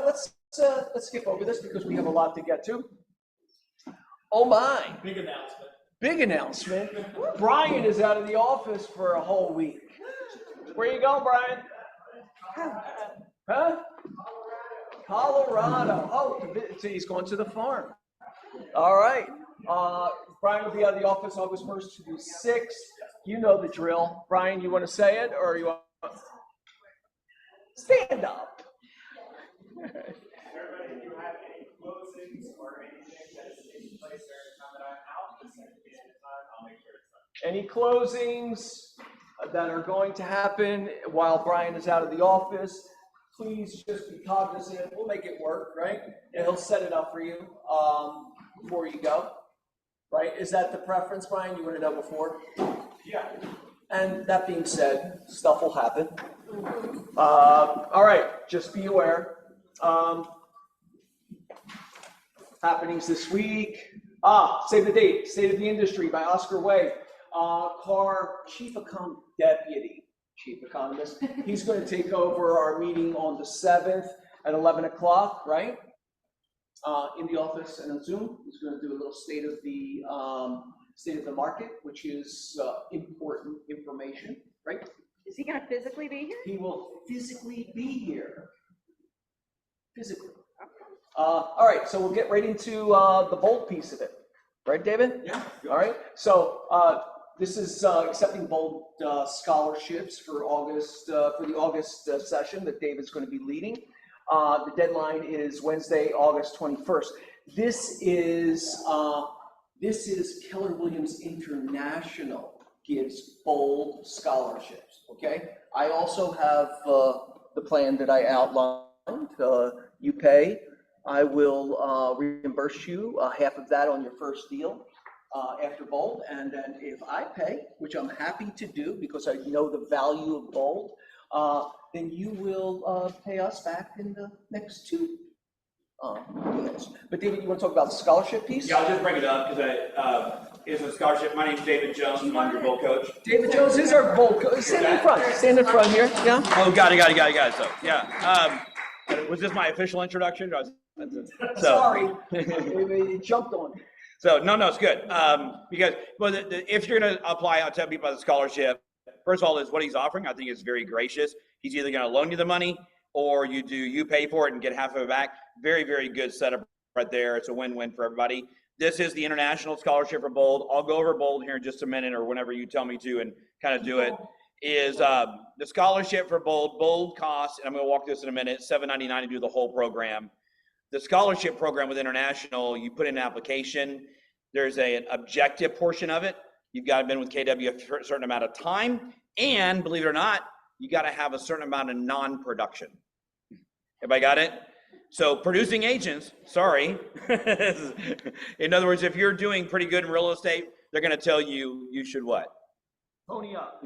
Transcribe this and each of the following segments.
let's skip over this because we have a lot to get to. Oh my! Big announcement. Big announcement. Brian is out of the office for a whole week. Where you going, Brian? Huh? Colorado. Oh, so he's going to the farm. All right. Brian will be out of the office August 1st to the 6th. You know the drill. Brian, you want to say it or you want to stand up? Everybody, if you have any closings or anything that is taking place during the time that I'm out, just send me anytime. I'll make sure it's done. Any closings that are going to happen while Brian is out of the office, please just be cognizant. We'll make it work, right? And he'll set it up for you before you go, right? Is that the preference, Brian? You want to know before? Yeah. And that being said, stuff will happen. All right, just be aware. Happenings this week. Save the date. State of the Industry by Oscar Way. Carr, Deputy Chief Economist. He's going to take over our meeting on the 7th at 11 o'clock, right? In the office and on Zoom. He's going to do a little state of the market, which is important information, right? Is he going to physically be here? He will physically be here. Physically. All right, so we'll get right into the bold piece of it. Right, David? Yeah. All right, so this is accepting bold scholarships for the August session that David's going to be leading. The deadline is Wednesday, August 21st. This is Keller Williams International gives bold scholarships, okay? I also have the plan that I outlined. You pay. I will reimburse you half of that on your first deal after bold. And then if I pay, which I'm happy to do because I know the value of bold, then you will pay us back in the next two deals. But David, you want to talk about the scholarship piece? Yeah, I'll just bring it up because it's a scholarship. My name's David Jones. I'm your bowl coach. David Jones is our bold coach. Stand in front. Stand in front here. Yeah. Oh, got it. So, yeah. Was this my official introduction? Sorry, it jumped on me. So no, it's good. Because if you're going to apply, I'll tell people about the scholarship. First of all, is what he's offering. I think is very gracious. He's either going to loan you the money or you pay for it and get half of it back. Very, very good setup right there. It's a win-win for everybody. This is the International Scholarship for Bold. I'll go over Bold here in just a minute or whenever you tell me to and kind of do it. Is the scholarship for Bold. Bold costs, and I'm going to walk this in a minute, $7.99 to do the whole program. The scholarship program with International, you put in an application. There's an objective portion of it. You've got to have been with KW a certain amount of time. And believe it or not, you got to have a certain amount of non-production. Everybody got it? So producing agents, sorry. In other words, if you're doing pretty good in real estate, they're going to tell you, you should what? Pony up.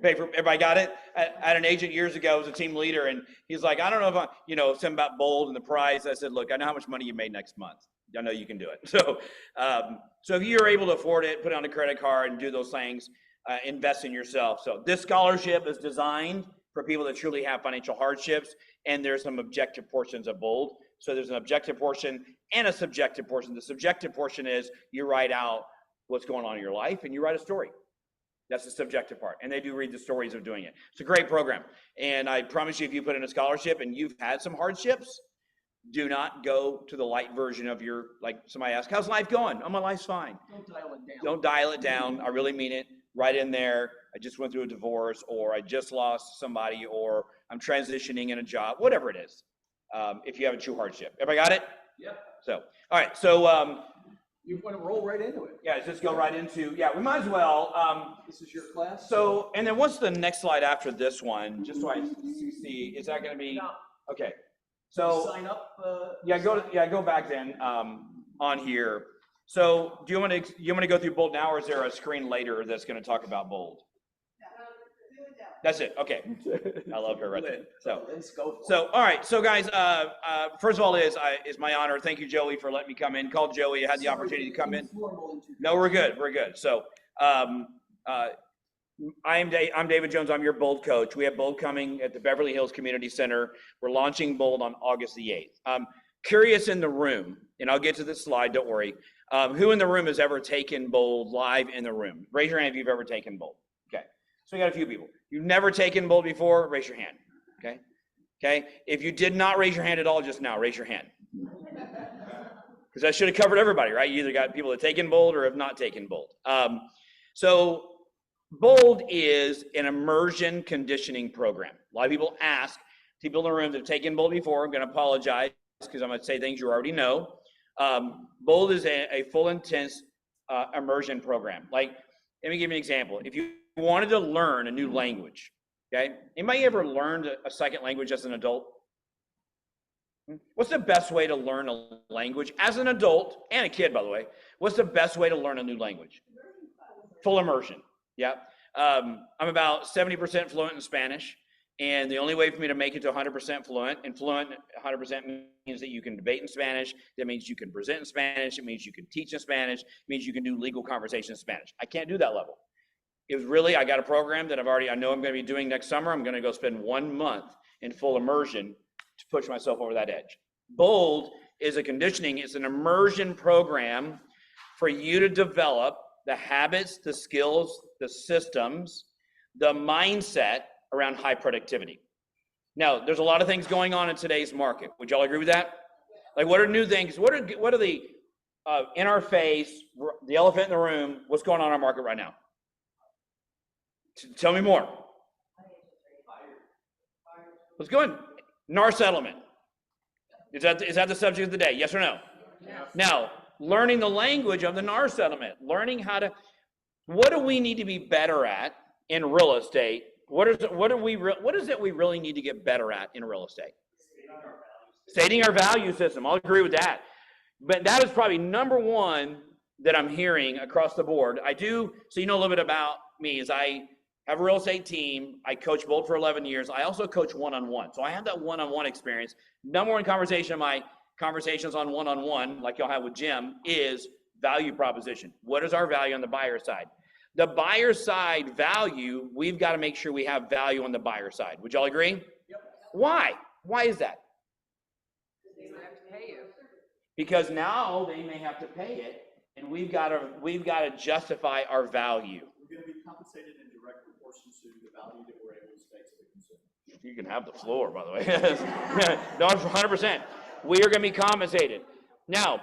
Pay for, everybody got it? I had an agent years ago, was a team leader, and he's like, I don't know if something about bold and the price. I said, look, I know how much money you made next month. I know you can do it. So if you're able to afford it, put it on a credit card and do those things, invest in yourself. So this scholarship is designed for people that truly have financial hardships, and there's some objective portions of bold. So there's an objective portion and a subjective portion. The subjective portion is you write out what's going on in your life and you write a story. That's the subjective part. And they do read the stories of doing it. It's a great program. And I promise you, if you put in a scholarship and you've had some hardships, do not go to the light version of your, like somebody asked, how's life going? Oh, my life's fine. Don't dial it down. Don't dial it down. I really mean it. Right in there. I just went through a divorce, or I just lost somebody, or I'm transitioning in a job, whatever it is. If you have a true hardship. Everybody got it? Yep. So, all right. So, you want to roll right into it. Yeah, just go right into, we might as well. This is your class. So, and then what's the next slide after this one? Just so I see, is that going to be, No. Okay. So, Sign up. go back then on here. So, do you want to go through bold now, or is there a screen later that's going to talk about bold? That's it. Okay. I love her right there. So let's go. So, all right. So, guys, first of all, is my honor. Thank you, Joey, for letting me come in. Called Joey. I had the opportunity to come in. No, we're good. We're good. So, I'm David Jones. I'm your Bold coach. We have Bold coming at the Beverly Hills Community Center. We're launching Bold on August the 8th. Curious in the room, and I'll get to this slide, don't worry. Who in the room has ever taken Bold live in the room? Raise your hand if you've ever taken Bold. Okay, so we got a few people. You've never taken Bold before, raise your hand, okay? Okay, if you did not raise your hand at all just now, raise your hand. Because that should have covered everybody, right? You either got people that have taken Bold or have not taken Bold. So Bold is an immersion conditioning program. A lot of people ask, people in the room that have taken Bold before, I'm going to apologize because I'm going to say things you already know. Bold is a full intense immersion program. Like, let me give you an example. If you wanted to learn a new language, okay? Anybody ever learned a second language as an adult? What's the best way to learn a language as an adult and a kid, by the way? What's the best way to learn a new language? Full immersion. Yeah. I'm about 70% fluent in Spanish. And the only way for me to make it to 100% fluent, and fluent 100% means that you can debate in Spanish. That means you can present in Spanish. It means you can teach in Spanish. It means you can do legal conversation in Spanish. I can't do that level. It was really, I got a program that I know I'm going to be doing next summer. I'm going to go spend 1 month in full immersion to push myself over that edge. Bold is a conditioning. It's an immersion program for you to develop the habits, the skills, the systems, the mindset around high productivity. Now, there's a lot of things going on in today's market. Would y'all agree with that? Like, what are new things? What are the in our face, the elephant in the room? What's going on in our market right now? Tell me more. Let's go in. NAR settlement. Is that the subject of the day? Yes or no? Yes. Now, learning the language of the NAR settlement, learning how to, what do we need to be better at in real estate? What is it we really need to get better at in real estate? Stating our value system. I'll agree with that. But that is probably number one that I'm hearing across the board. So you know a little bit about me is I have a real estate team. I coach Bold for 11 years. I also coach one-on-one. So I have that one-on-one experience. Number one conversation of my conversations on one-on-one, like y'all have with Jim, is value proposition. What is our value on the buyer side? The buyer side value, we've got to make sure we have value on the buyer side. Would y'all agree? Yep. Why? Why is that? They have to pay you. Because now they may have to pay it, and we've got to justify our value. We're going to be compensated in direct proportion to the value that we're able to pay to the consumer. You can have the floor, by the way. No, 100%. We are going to be compensated. Now,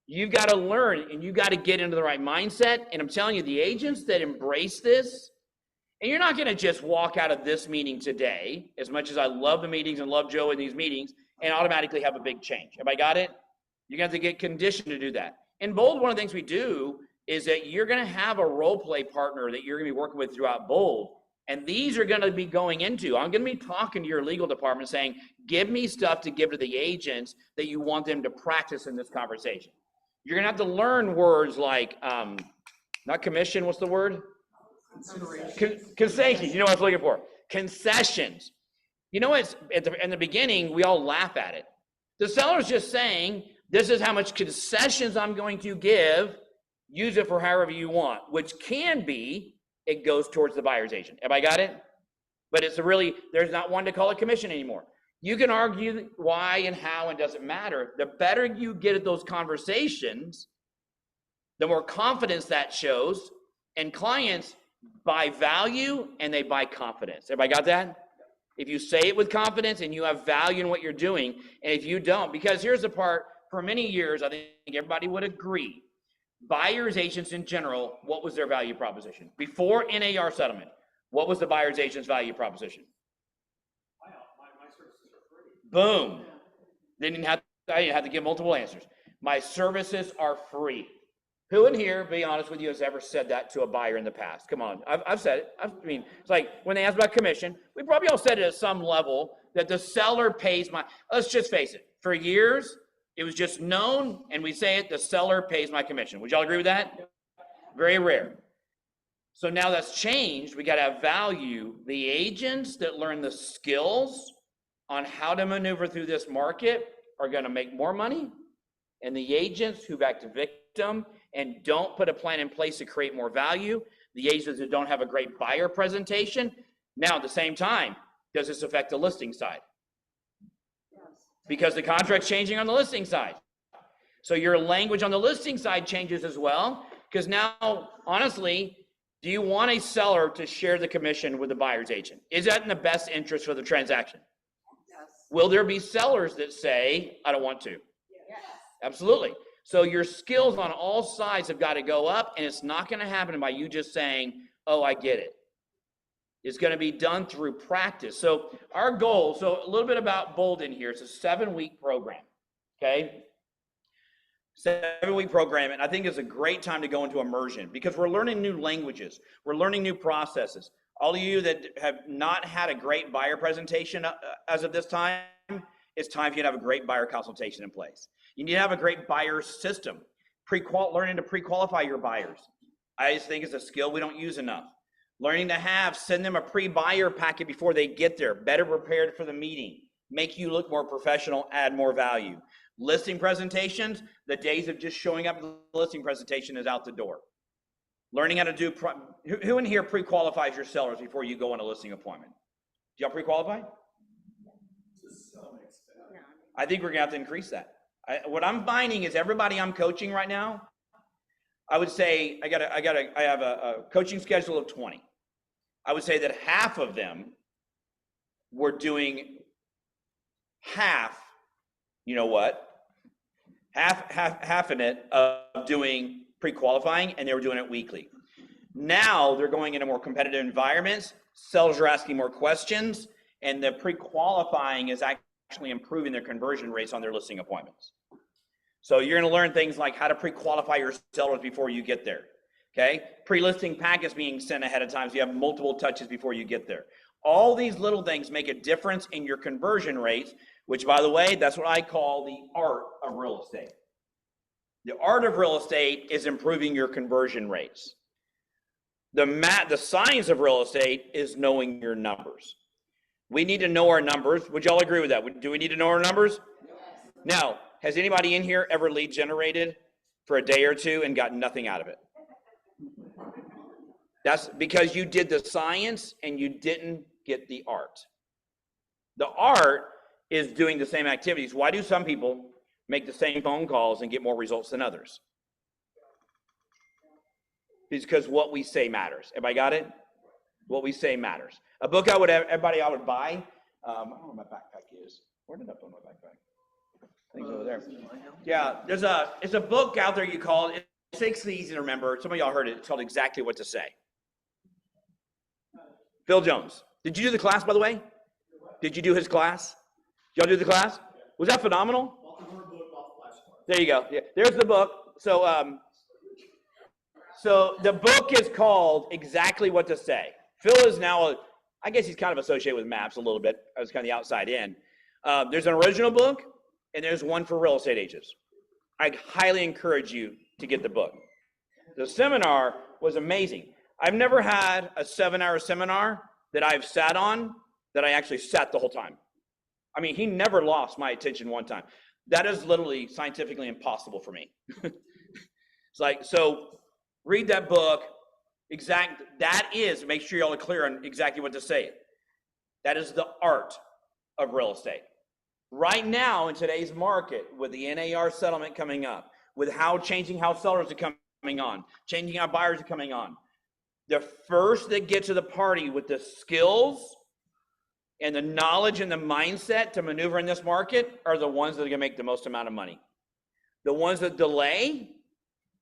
you've got to learn, and you've got to get into the right mindset. And I'm telling you, the agents that embrace this, and you're not going to just walk out of this meeting today, as much as I love the meetings and love Joe in these meetings, and automatically have a big change. Everybody got it? You're going to have to get conditioned to do that. In Bold, one of the things we do is that you're going to have a role play partner that you're going to be working with throughout Bold. And these are going to be going into, I'm going to be talking to your legal department saying, give me stuff to give to the agents that you want them to practice in this conversation. You're going to have to learn words like, not commission, what's the word? Concessions. You know what I was looking for. Concessions. You know, in the beginning, we all laugh at it. The seller's just saying, this is how much concessions I'm going to give. Use it for however you want, which can be, it goes towards the buyer's agent. Have I got it? But there's not one to call it commission anymore. You can argue why and how, and doesn't matter. The better you get at those conversations, the more confidence that shows. And clients buy value and they buy confidence. Everybody got that? If you say it with confidence and you have value in what you're doing, and if you don't, because here's the part, for many years, I think everybody would agree, buyer's agents in general, what was their value proposition? Before NAR settlement, what was the buyer's agent's value proposition? My services are free. Boom. I didn't have to give multiple answers. My services are free. Who in here, be honest with you, has ever said that to a buyer in the past? Come on, I've said it. I mean, it's like when they ask about commission, we probably all said it at some level that the seller pays let's just face it, for years, it was just known, and we say it, the seller pays my commission. Would y'all agree with that? Very rare. So now that's changed. We got to have value. The agents that learn the skills on how to maneuver through this market are going to make more money. And the agents who act victim and don't put a plan in place to create more value, the agents that don't have a great buyer presentation. Now, at the same time, does this affect the listing side? Because the contract's changing on the listing side. So your language on the listing side changes as well, because now, honestly, do you want a seller to share the commission with the buyer's agent? Is that in the best interest for the transaction? Yes. Will there be sellers that say, I don't want to? Yes. Absolutely. So your skills on all sides have got to go up, and it's not going to happen by you just saying, oh, I get it. It's going to be done through practice. So our goal, so a little bit about Bold in here. It's a 7-week program, okay? 7-week program, and I think it's a great time to go into immersion because we're learning new languages. We're learning new processes. All of you that have not had a great buyer presentation as of this time, it's time for you to have a great buyer consultation in place. You need to have a great buyer system, learning to pre-qualify your buyers. I just think it's a skill we don't use enough. Learning to send them a pre-buyer packet before they get there, better prepared for the meeting, make you look more professional, add more value. Listing presentations, the days of just showing up to the listing presentation is out the door. Learning how to do, who in here pre-qualifies your sellers before you go on a listing appointment? Do y'all pre-qualify? I think we're gonna have to increase that. What I'm finding is everybody I'm coaching right now, I would say I have a coaching schedule of 20. I would say that half of them were doing half, you know what? Half in it of doing pre-qualifying, and they were doing it weekly. Now they're going into more competitive environments. Sellers are asking more questions, and the pre-qualifying is actually improving their conversion rates on their listing appointments. So you're going to learn things like how to pre-qualify your sellers before you get there. Okay, pre-listing packets being sent ahead of time, so you have multiple touches before you get there. All these little things make a difference in your conversion rates, which, by the way, that's what I call the art of real estate. The art of real estate is improving your conversion rates. The science of real estate is knowing your numbers. We need to know our numbers. Would y'all agree with that? Do we need to know our numbers? Yes. Now, has anybody in here ever lead generated for a day or two and got nothing out of it? That's because you did the science and you didn't get the art. The art is doing the same activities. Why do some people make the same phone calls and get more results than others? It's because what we say matters. Everybody got it? What we say matters. A book I would buy. I don't know where my backpack is. Where did I put my backpack? I think it's over there. Yeah, it's a book out there you call it. It's basically easy to remember. Some of y'all heard it. It's called Exactly What to Say. Phil Jones. Did you do the class, by the way? Did you do his class? Did y'all do the class? Was that phenomenal? There you go. Yeah, there's the book. So the book is called Exactly What to Say. Phil is now, I guess he's kind of associated with maps a little bit. I was kind of the outside in. There's an original book, and there's one for real estate agents. I highly encourage you to get the book. The seminar was amazing. I've never had a 7-hour seminar that I've sat on that I actually sat the whole time. I mean, he never lost my attention one time. That is literally scientifically impossible for me. It's like, so read that book. That is, make sure y'all are clear on exactly what to say. That is the art of real estate. Right now in today's market, with the NAR settlement coming up, with changing how sellers are coming on, changing how buyers are coming on, the first that get to the party with the skills and the knowledge and the mindset to maneuver in this market are the ones that are going to make the most amount of money. The ones that delay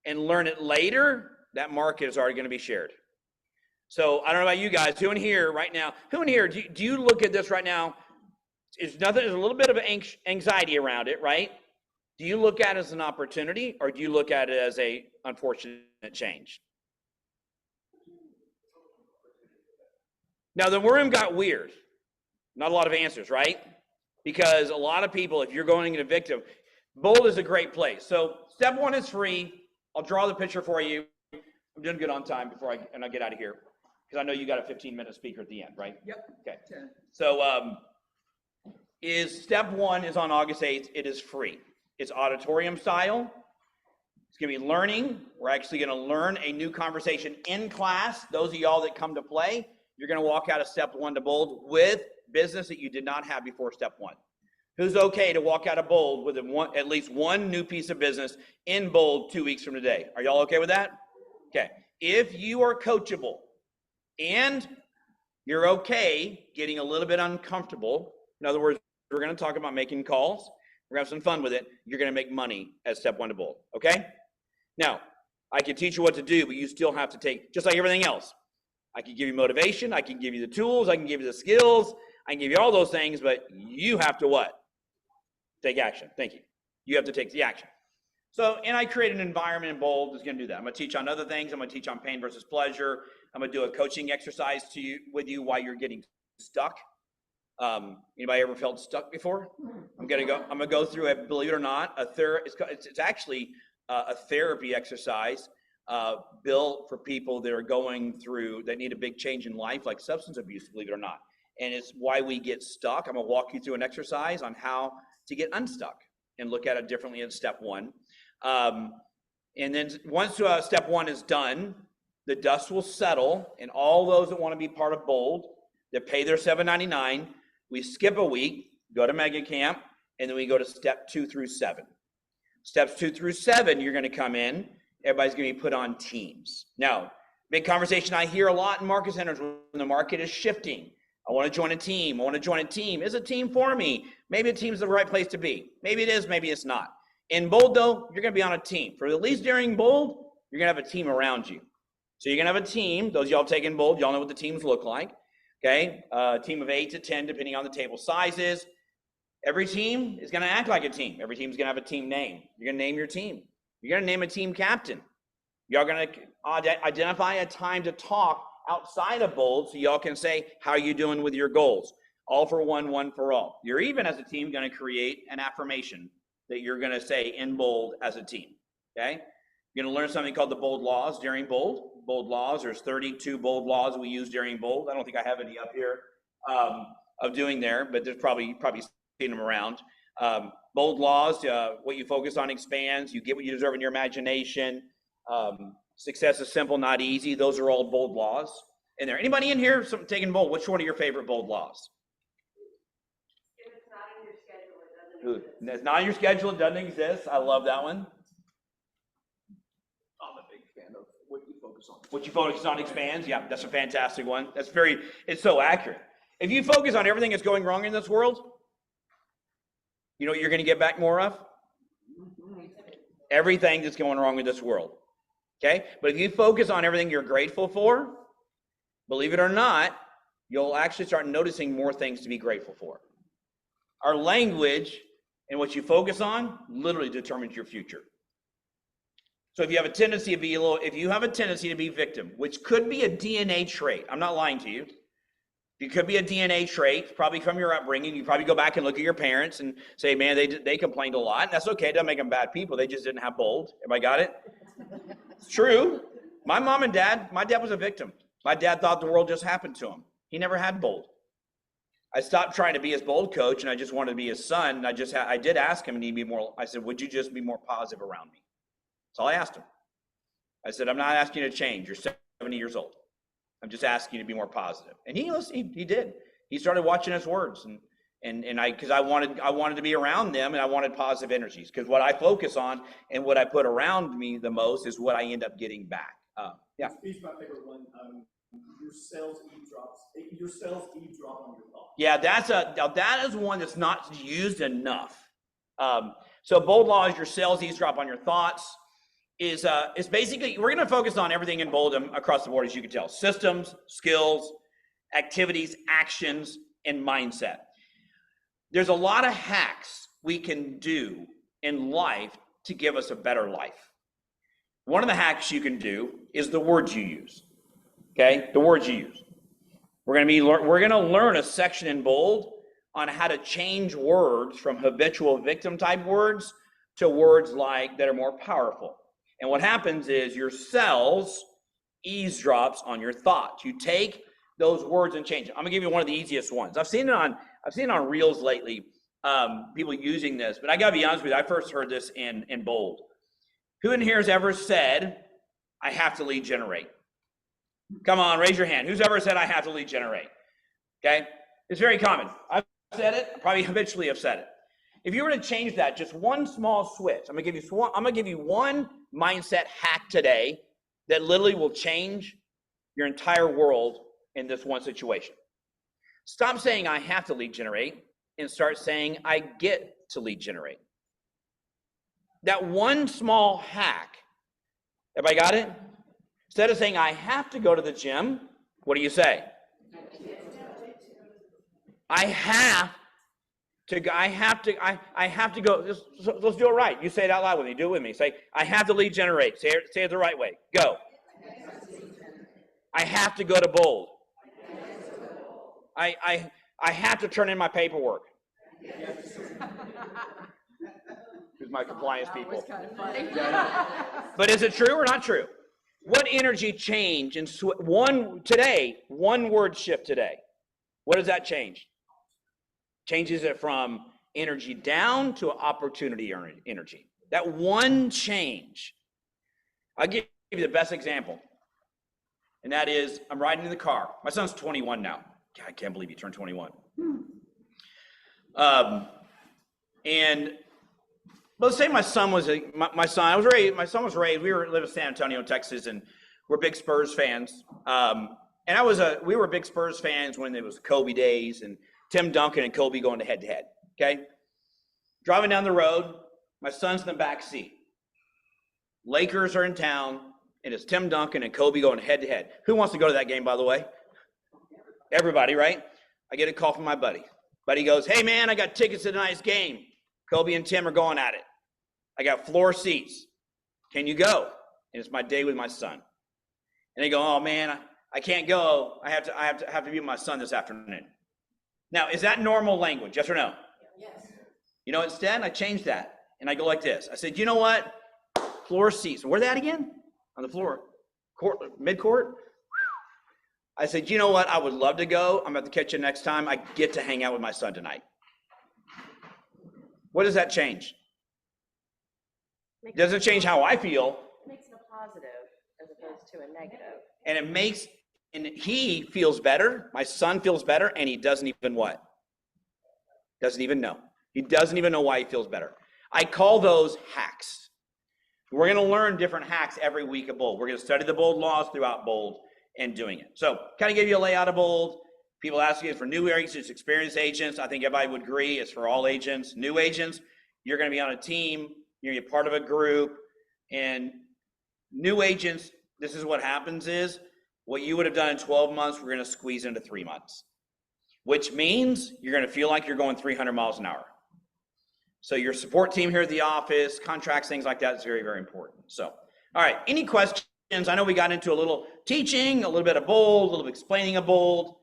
and learn it later, that market is already going to be shared. So I don't know about you guys, who in here right now, do you look at this right now? There's a little bit of anxiety around it, right? Do you look at it as an opportunity, or do you look at it as a unfortunate change? Now the room got weird. Not a lot of answers, right? Because a lot of people, if you're going to victim, Bold is a great place. So step 1 is free. I'll draw the picture for you. I'm doing good on time before I get out of here, because I know you got a 15-minute speaker at the end, right? Yep. Okay. So step 1 is on August 8th. It is free. It's auditorium style. It's going to be learning. We're actually going to learn a new conversation in class. Those of y'all that come to play, you're going to walk out of step 1 to bold with business that you did not have before step 1. Who's okay to walk out of bold with at least one new piece of business in bold 2 weeks from today? Are y'all okay with that? Okay. If you are coachable and you're okay getting a little bit uncomfortable, in other words, we're going to talk about making calls. We're going to have some fun with it. You're going to make money as step 1 to bold. Okay? Now, I can teach you what to do, but you still have to take, just like everything else. I can give you motivation. I can give you the tools. I can give you the skills. I can give you all those things, but you have to what? Take action. Thank you. You have to take the action. So, and I create an environment in bold that's going to do that. I'm going to teach on other things. I'm going to teach on pain versus pleasure. I'm going to do a coaching exercise with you while you're getting stuck. Anybody ever felt stuck before? I'm going to go through a, believe it or not, it's actually a therapy exercise built for people that are going through, that need a big change in life, like substance abuse, believe it or not. And it's why we get stuck. I'm going to walk you through an exercise on how to get unstuck and look at it differently in step 1. And then once step 1 is done, the dust will settle, and all those that want to be part of bold, that pay their $7.99, we skip a week, go to Mega Camp, and then we go to step 2 through 7. Steps 2 through 7, you're going to come in. Everybody's going to be put on teams. Now, big conversation I hear a lot in market centers when the market is shifting. I want to join a team. I want to join a team. Is a team for me? Maybe a team's the right place to be. Maybe it is, maybe it's not. In bold, though, you're going to be on a team. For at least during bold, you're going to have a team around you. So you're going to have a team. Those of y'all taking bold, y'all know what the teams look like. Okay, a team of 8 to 10, depending on the table sizes. Every team is going to act like a team. Every team is going to have a team name. You're going to name your team. You're going to name a team captain. Y'all going to identify a time to talk outside of bold so y'all can say, how are you doing with your goals? All for one, one for all. You're even as a team going to create an affirmation that you're going to say in bold as a team. Okay, you're going to learn something called the bold laws during bold. Bold laws, there's 32 bold laws we use during bold. I don't think I have any up here of doing there, but there's probably seen them around. Bold laws, what you focus on expands. You get what you deserve in your imagination. Success is simple, not easy. Those are all bold laws in there. Anybody in here taking bold? Which one are your favorite bold laws? If it's not in your schedule, it doesn't exist. It's not in your schedule, it doesn't exist. I love that one. I'm a big fan of what you focus on. What you focus on expands. Yeah, that's a fantastic one. It's so accurate. If you focus on everything that's going wrong in this world, you know what you're going to get back more of? Everything that's going wrong in this world. Okay? But if you focus on everything you're grateful for, believe it or not, you'll actually start noticing more things to be grateful for. Our language and what you focus on literally determines your future. So if you have a tendency to be victim, which could be a DNA trait, I'm not lying to you. It could be a DNA trait, probably from your upbringing. You probably go back and look at your parents and say, man, they complained a lot. And that's okay. It doesn't make them bad people. They just didn't have bold. Everybody got it? It's true. My dad was a victim. My dad thought the world just happened to him. He never had bold. I stopped trying to be his bold coach, and I just wanted to be his son. And I did ask him, and he'd be more, I said, would you just be more positive around me? That's all I asked him. I said, I'm not asking you to change. You're 70 years old. I'm just asking you to be more positive. And he listened. He did. He started watching his words, because I wanted to be around them, and I wanted positive energies. Because what I focus on and what I put around me the most is what I end up getting back. Yeah. Here's my favorite one. Your cells eavesdrop on your thoughts. Yeah, that is one that's not used enough. So bold law is your cells eavesdrop on your thoughts. Is basically, we're going to focus on everything in bold across the board, as you can tell. Systems, skills, activities, actions, and mindset. There's a lot of hacks we can do in life to give us a better life. One of the hacks you can do is the words you use. Okay, the words you use. We're going to learn a section in bold on how to change words from habitual victim type words to words like that are more powerful. And what happens is your cells eavesdrops on your thoughts. You take those words and change them. I'm gonna give you one of the easiest ones. I've seen it on reels lately, people using this, but I gotta be honest with you, I first heard this in bold. Who in here has ever said, I have to lead generate? Come on, raise your hand. Who's ever said, I have to lead generate? Okay? It's very common. I've said it, probably eventually have said it. If you were to change that, just one small switch, I'm gonna give you one mindset hack today that literally will change your entire world in this one situation. Stop saying I have to lead generate and start saying I get to lead generate. That one small hack, everybody got it? Instead of saying I have to go to the gym, what do you say? I have to go. Let's do it right. You say it out loud with me. Do it with me. Say, I have to lead generate. Say it the right way. Go. I have to go to bold. I have to turn in my paperwork. Who's my compliance people? But is it true or not true? What energy change in one word shift today? What does that change? Changes it from energy down to opportunity energy. That one change. I'll give you the best example. And that is, I'm riding in the car. My son's 21 now. God, I can't believe he turned 21. And let's say my son was raised, we live in San Antonio, Texas, and we're big Spurs fans. We were big Spurs fans when it was Kobe days and Tim Duncan and Kobe going head to head, okay? Driving down the road, my son's in the back seat. Lakers are in town, and it's Tim Duncan and Kobe going head to head. Who wants to go to that game, by the way? Everybody, right? I get a call from my buddy. Buddy goes, hey man, I got tickets to tonight's game. Kobe and Tim are going at it. I got floor seats. Can you go? And it's my day with my son. And they go, oh man, I can't go. I have to be with my son this afternoon. Now, is that normal language? Yes or no? Yes. You know, instead, I changed that. And I go like this. I said, you know what? Floor seats. Where that again? On the floor. Mid-court? I said, you know what? I would love to go. I'm about to catch you next time. I get to hang out with my son tonight. What does that change? It doesn't change how I feel. It makes it a positive as opposed to a negative. And he feels better. My son feels better, and he doesn't even what? Doesn't even know. He doesn't even know why he feels better. I call those hacks. We're going to learn different hacks every week of Bold. We're going to study the Bold laws throughout Bold and doing it. So kind of give you a layout of Bold. People ask you for new agents, experienced agents. I think everybody would agree it's for all agents. New agents, you're going to be on a team. You're going to be part of a group. And new agents, this is what happens is, what you would have done in 12 months, we're going to squeeze into 3 months, which means you're going to feel like you're going 300 miles an hour. So your support team here at the office, contracts, things like that is very, very important. So, all right, any questions? I know we got into a little teaching, a little bit of Bold, a little bit explaining of Bold.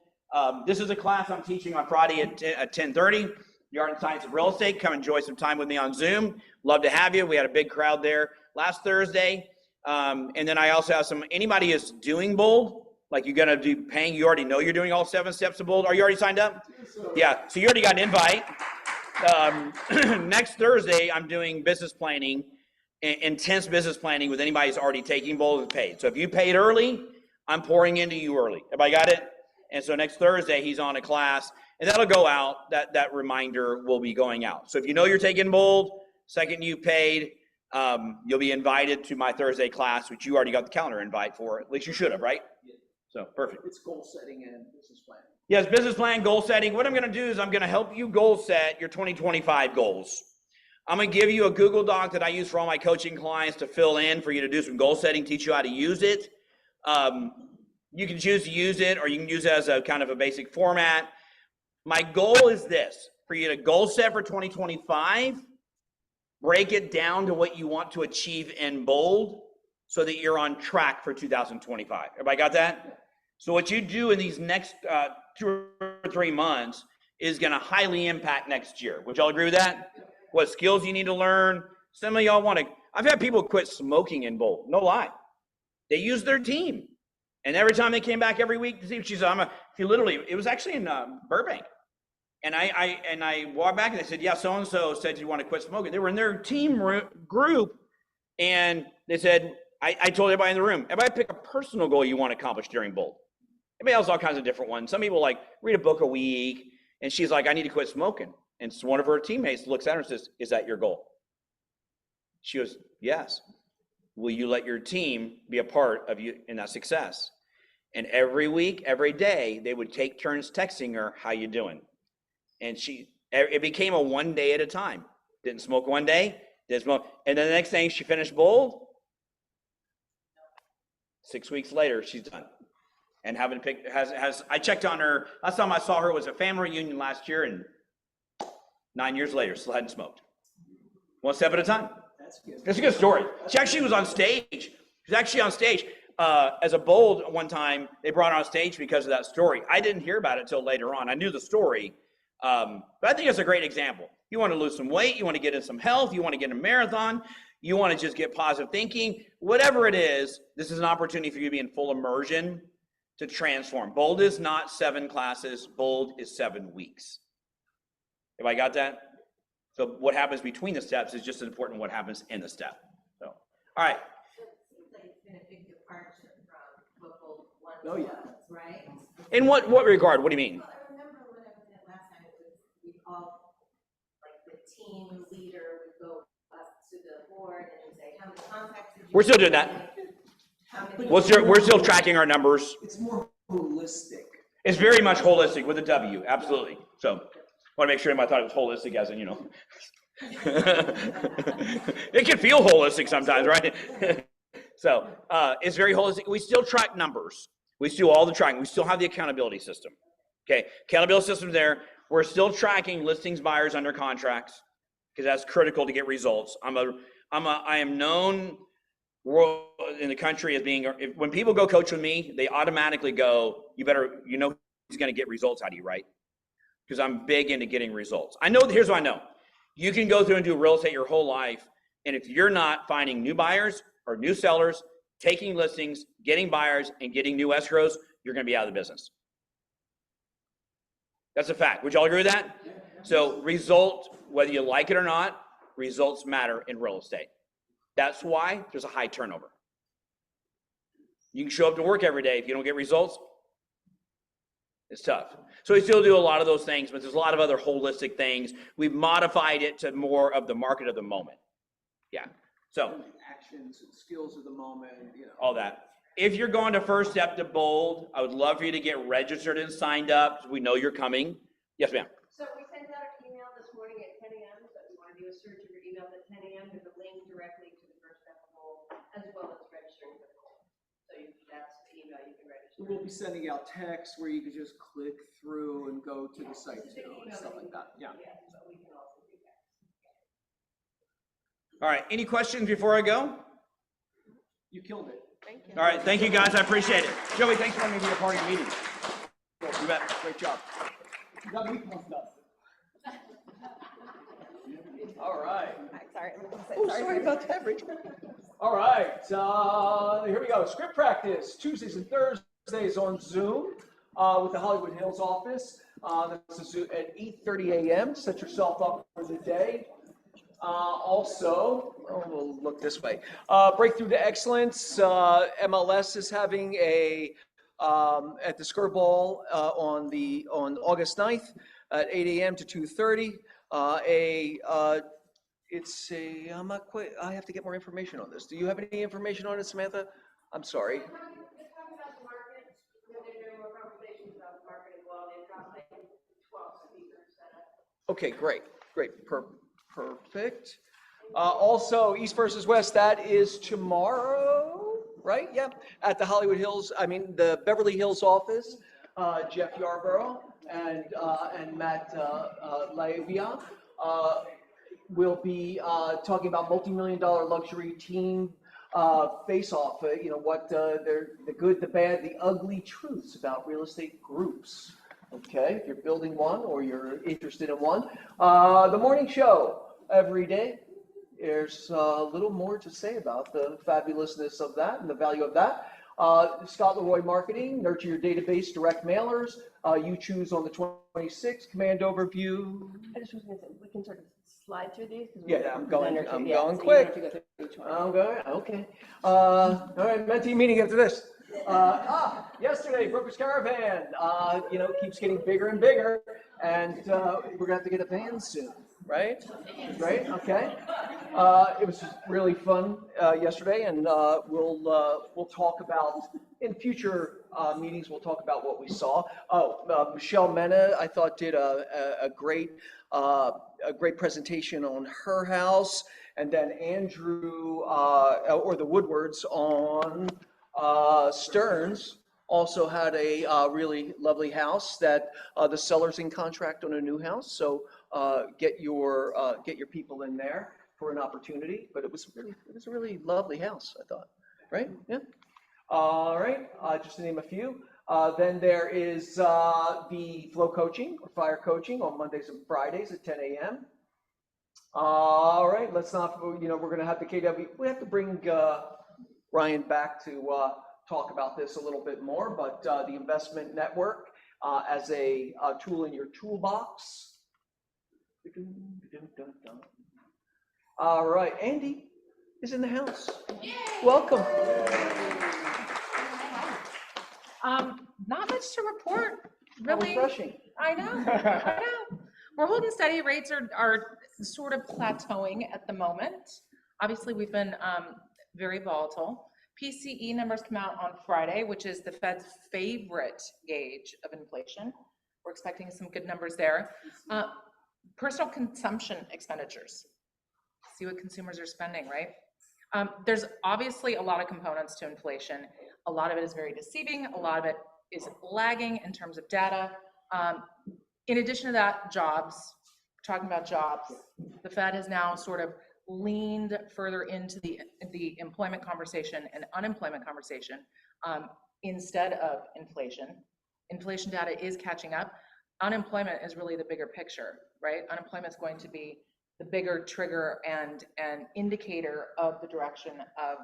This is a class I'm teaching on Friday at 10:30, the Art and Science of Real Estate. Come enjoy some time with me on Zoom. Love to have you. We had a big crowd there last Thursday. And then I also have anybody is doing Bold, like you're going to be paying, you already know you're doing all 7 steps of Bold. Are you already signed up? Yeah, so you already got an invite. Next Thursday, I'm doing business planning, intense business planning with anybody who's already taking Bold and paid. So if you paid early, I'm pouring into you early. Everybody got it? And so next Thursday, he's on a class, and that'll go out. That reminder will be going out. So if you know you're taking Bold, second you paid, you'll be invited to my Thursday class, which you already got the calendar invite for. At least you should have, right? So perfect. It's goal setting and business planning. Yes, business plan, goal setting. What I'm going to do is I'm going to help you goal set your 2025 goals. I'm going to give you a Google Doc that I use for all my coaching clients to fill in for you to do some goal setting, teach you how to use it. You can choose to use it, or you can use it as a kind of a basic format. My goal is this, for you to goal set for 2025, break it down to what you want to achieve in Bold so that you're on track for 2025. Everybody got that? So what you do in these next 2 or 3 months is going to highly impact next year. Would y'all agree with that? What skills you need to learn? Some of y'all want to, I've had people quit smoking in Bold. No lie. They used their team. And every time they came back every week to see if she's it was actually in Burbank. And I walked back and they said, yeah, so-and-so said you want to quit smoking. They were in their team group And they said, I told everybody in the room, everybody pick a personal goal you want to accomplish during Bold. Everybody else all kinds of different ones. Some people like read a book a week, and she's like, I need to quit smoking. And so one of her teammates looks at her and says, is that your goal? She goes, yes. Will you let your team be a part of you in that success? And every week, every day, they would take turns texting her, how you doing? And it became a one day at a time. Didn't smoke one day, didn't smoke. And then the next thing, she finished Bold. 6 weeks later, she's done. And I checked on her, last time I saw her was a family reunion last year, and 9 years later, still hadn't smoked. One step at a time. That's a good story. She actually was on stage. She was actually on stage. As a Bold one time, they brought her on stage because of that story. I didn't hear about it till later on. I knew the story, but I think it's a great example. You want to lose some weight, you want to get in some health, you want to get in a marathon, you want to just get positive thinking, whatever it is, this is an opportunity for you to be in full immersion to transform. Bold is not 7 classes, Bold is 7 weeks. Have I got that? So what happens between the steps is just as important what happens in the step. So, all right. Oh, yeah. Right? In what regard? What do you mean? Well, I remember when I was in it last time, we all, like the team leader would go up to the board and say, how many contacts did you We're still doing make? that. How many? We're still tracking our numbers. It's more holistic. It's very much holistic with a W, absolutely. So, I want to make sure anybody thought it was holistic as in, it can feel holistic sometimes, right? So, it's very holistic. We still track numbers. We still do all the tracking. We still have the accountability system. Okay, accountability system's there. We're still tracking listings, buyers under contracts, because that's critical to get results. I am known in the country as being, when people go coach with me, they automatically go, he's going to get results out of you, right? Because I'm big into getting results. Here's what I know. You can go through and do real estate your whole life, and if you're not finding new buyers or new sellers, taking listings, getting buyers, and getting new escrows, you're going to be out of the business. That's a fact. Would y'all agree with that? So result, whether you like it or not, results matter in real estate. That's why there's a high turnover. You can show up to work every day. If you don't get results, it's tough. So we still do a lot of those things, but there's a lot of other holistic things. We've modified it to more of the market of the moment. Yeah. So Actions and skills of the moment, all that. If you're going to First Step to Bold, I would love for you to get registered and signed up, so we know you're coming. Yes, ma'am. So we sent out an email this morning at 10 a.m. So if you want to do a search of your emails at 10 a.m., there's a link directly to the First Step of Bold, as well as registering for Bold. So that's the email you can register. We'll be sending out texts where you can just click through and go to the site too and stuff like that. Yeah. But we can also do that. All right. Any questions before I go? You killed it. Thank you. All right. Thank you, guys. I appreciate it. Joey, thanks for letting me be a part of your meeting. You bet. Great job. You got me pumped up. All right. Sorry. Oh, sorry about that, Rich. All right. Here we go. Script practice Tuesdays and Thursdays on Zoom with the Hollywood Hills office. This is at 8:30 a.m. Set yourself up for the day. We'll look this way. Breakthrough to Excellence. MLS is having at the Skirt Ball on August 9th at 8 a.m. to 2:30. I'm not quite, I have to get more information on this. Do you have any information on it, Samantha? I'm sorry. They're talking about the market. They're doing more conversations about the market as well. They've got like 12 speakers set up. Okay, great. Perfect. Also, East versus West, that is tomorrow, right? Yeah, at the the Beverly Hills office. Jeff Yarborough and Matt Laevia will be talking about multi-million-dollar luxury team face-off. The good, the bad, the ugly truths about real estate groups. Okay, if you're building one or you're interested in one. The morning show every day. There's a little more to say about the fabulousness of that and the value of that. Scott Leroy Marketing, nurture your database, direct mailers. You choose on the 26th, command overview. I just was gonna say, we can sort of slide through these. 'cause Yeah, we're I'm a going- presenter too. I'm Yeah, going so you quick. don't have to go through each one. I'm going, okay. All right, mentee meeting after this. Yesterday, Brooker's Caravan, keeps getting bigger and bigger, and we're gonna have to get a van soon, right? Right, okay. It was really fun yesterday, and we'll talk about, in future meetings, we'll talk about what we saw. Michelle Mena, I thought, did a great presentation on her house, and then Andrew, or the Woodwards on Stearns also had a really lovely house that the seller's in contract on a new house. So get your people in there for an opportunity. But it was a really lovely house, I thought. Right? Yeah. All right. Just to name a few. Then there is the flow coaching or fire coaching on Mondays and Fridays at 10 a.m. All right. Let's not. We're going to have the KW. We have to bring Ryan back to talk about this a little bit more, but the investment network as a tool in your toolbox. All right, Andy is in the house. Yay. Welcome. Not much to report, How really. refreshing. I know. We're holding steady. Rates are sort of plateauing at the moment. Obviously, we've been very volatile. PCE numbers come out on Friday, which is the Fed's favorite gauge of inflation. We're expecting some good numbers there. Personal consumption expenditures. See what consumers are spending, right? There's obviously a lot of components to inflation. A lot of it is very deceiving. A lot of it is lagging in terms of data. In addition to that, jobs. We're talking about jobs. The Fed has now sort of leaned further into the employment conversation and unemployment conversation instead of inflation. Inflation data is catching up. Unemployment is really the bigger picture, right? Unemployment is going to be the bigger trigger and indicator of the direction of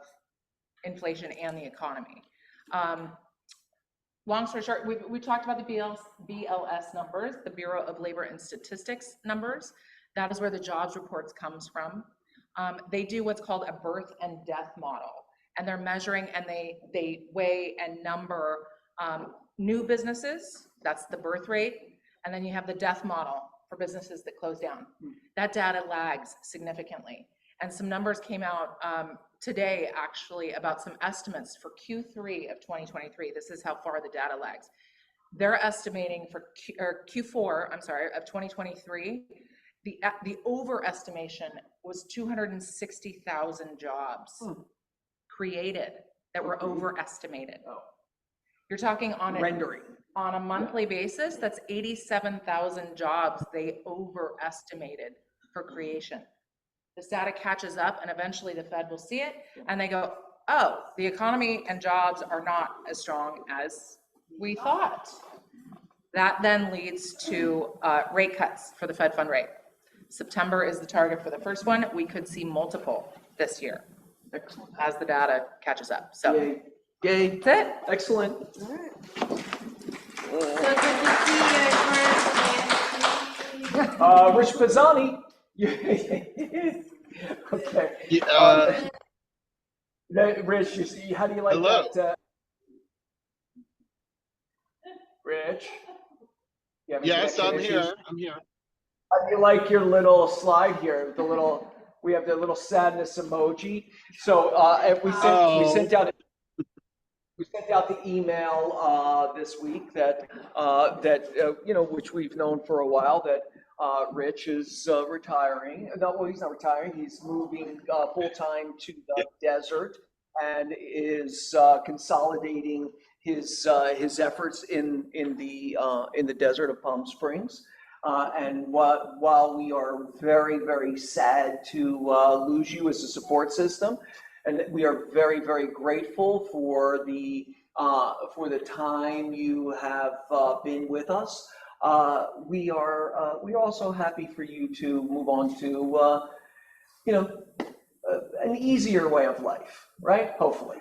inflation and the economy. Long story short, we talked about the BLS numbers, the Bureau of Labor and Statistics numbers. That is where the jobs reports comes from. They do what's called a birth and death model, and they're measuring and they weigh and number new businesses, that's the birth rate, and then you have the death model for businesses that close down. That data lags significantly. And some numbers came out today, actually, about some estimates for Q3 of 2023. This is how far the data lags. They're estimating for Q4, of 2023, the overestimation was 260,000 jobs created that were overestimated. You're talking on a monthly basis, that's 87,000 jobs they overestimated for creation. This data catches up and eventually the Fed will see it and they go, oh, the economy and jobs are not as strong as we thought. That then leads to rate cuts for the Fed fund rate. September is the target for the first one. We could see multiple this year as the data catches up. So, Yay. that's it. Excellent. So good to see you. Rich Pisani. Okay. Rich, you see, how do you like Hello. that? Rich? You having Yes, connection I'm issues? here. I'm here. How do you like your little slide here? We have the little sadness emoji. So we sent out the email this week that which we've known for a while, that Rich is retiring. No, well, he's not retiring. He's moving full-time to the desert and is consolidating his efforts in the desert of Palm Springs. And while we are very, very sad to lose you as a support system, and we are very, very grateful for the time you have been with us, we are also happy for you to move on to an easier way of life, right? Hopefully.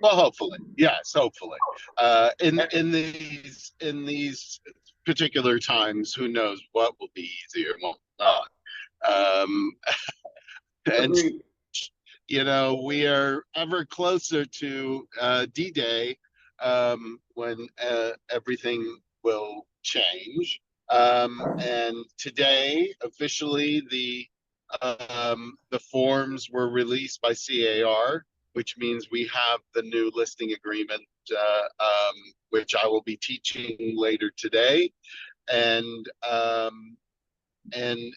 Well, hopefully, yes, hopefully. In these particular times, who knows what will be easier and what not. Um, and Agreed. we are ever closer to D-Day, when everything will change. And today, officially, the forms were released by CAR, which means we have the new listing agreement, which I will be teaching later today, and and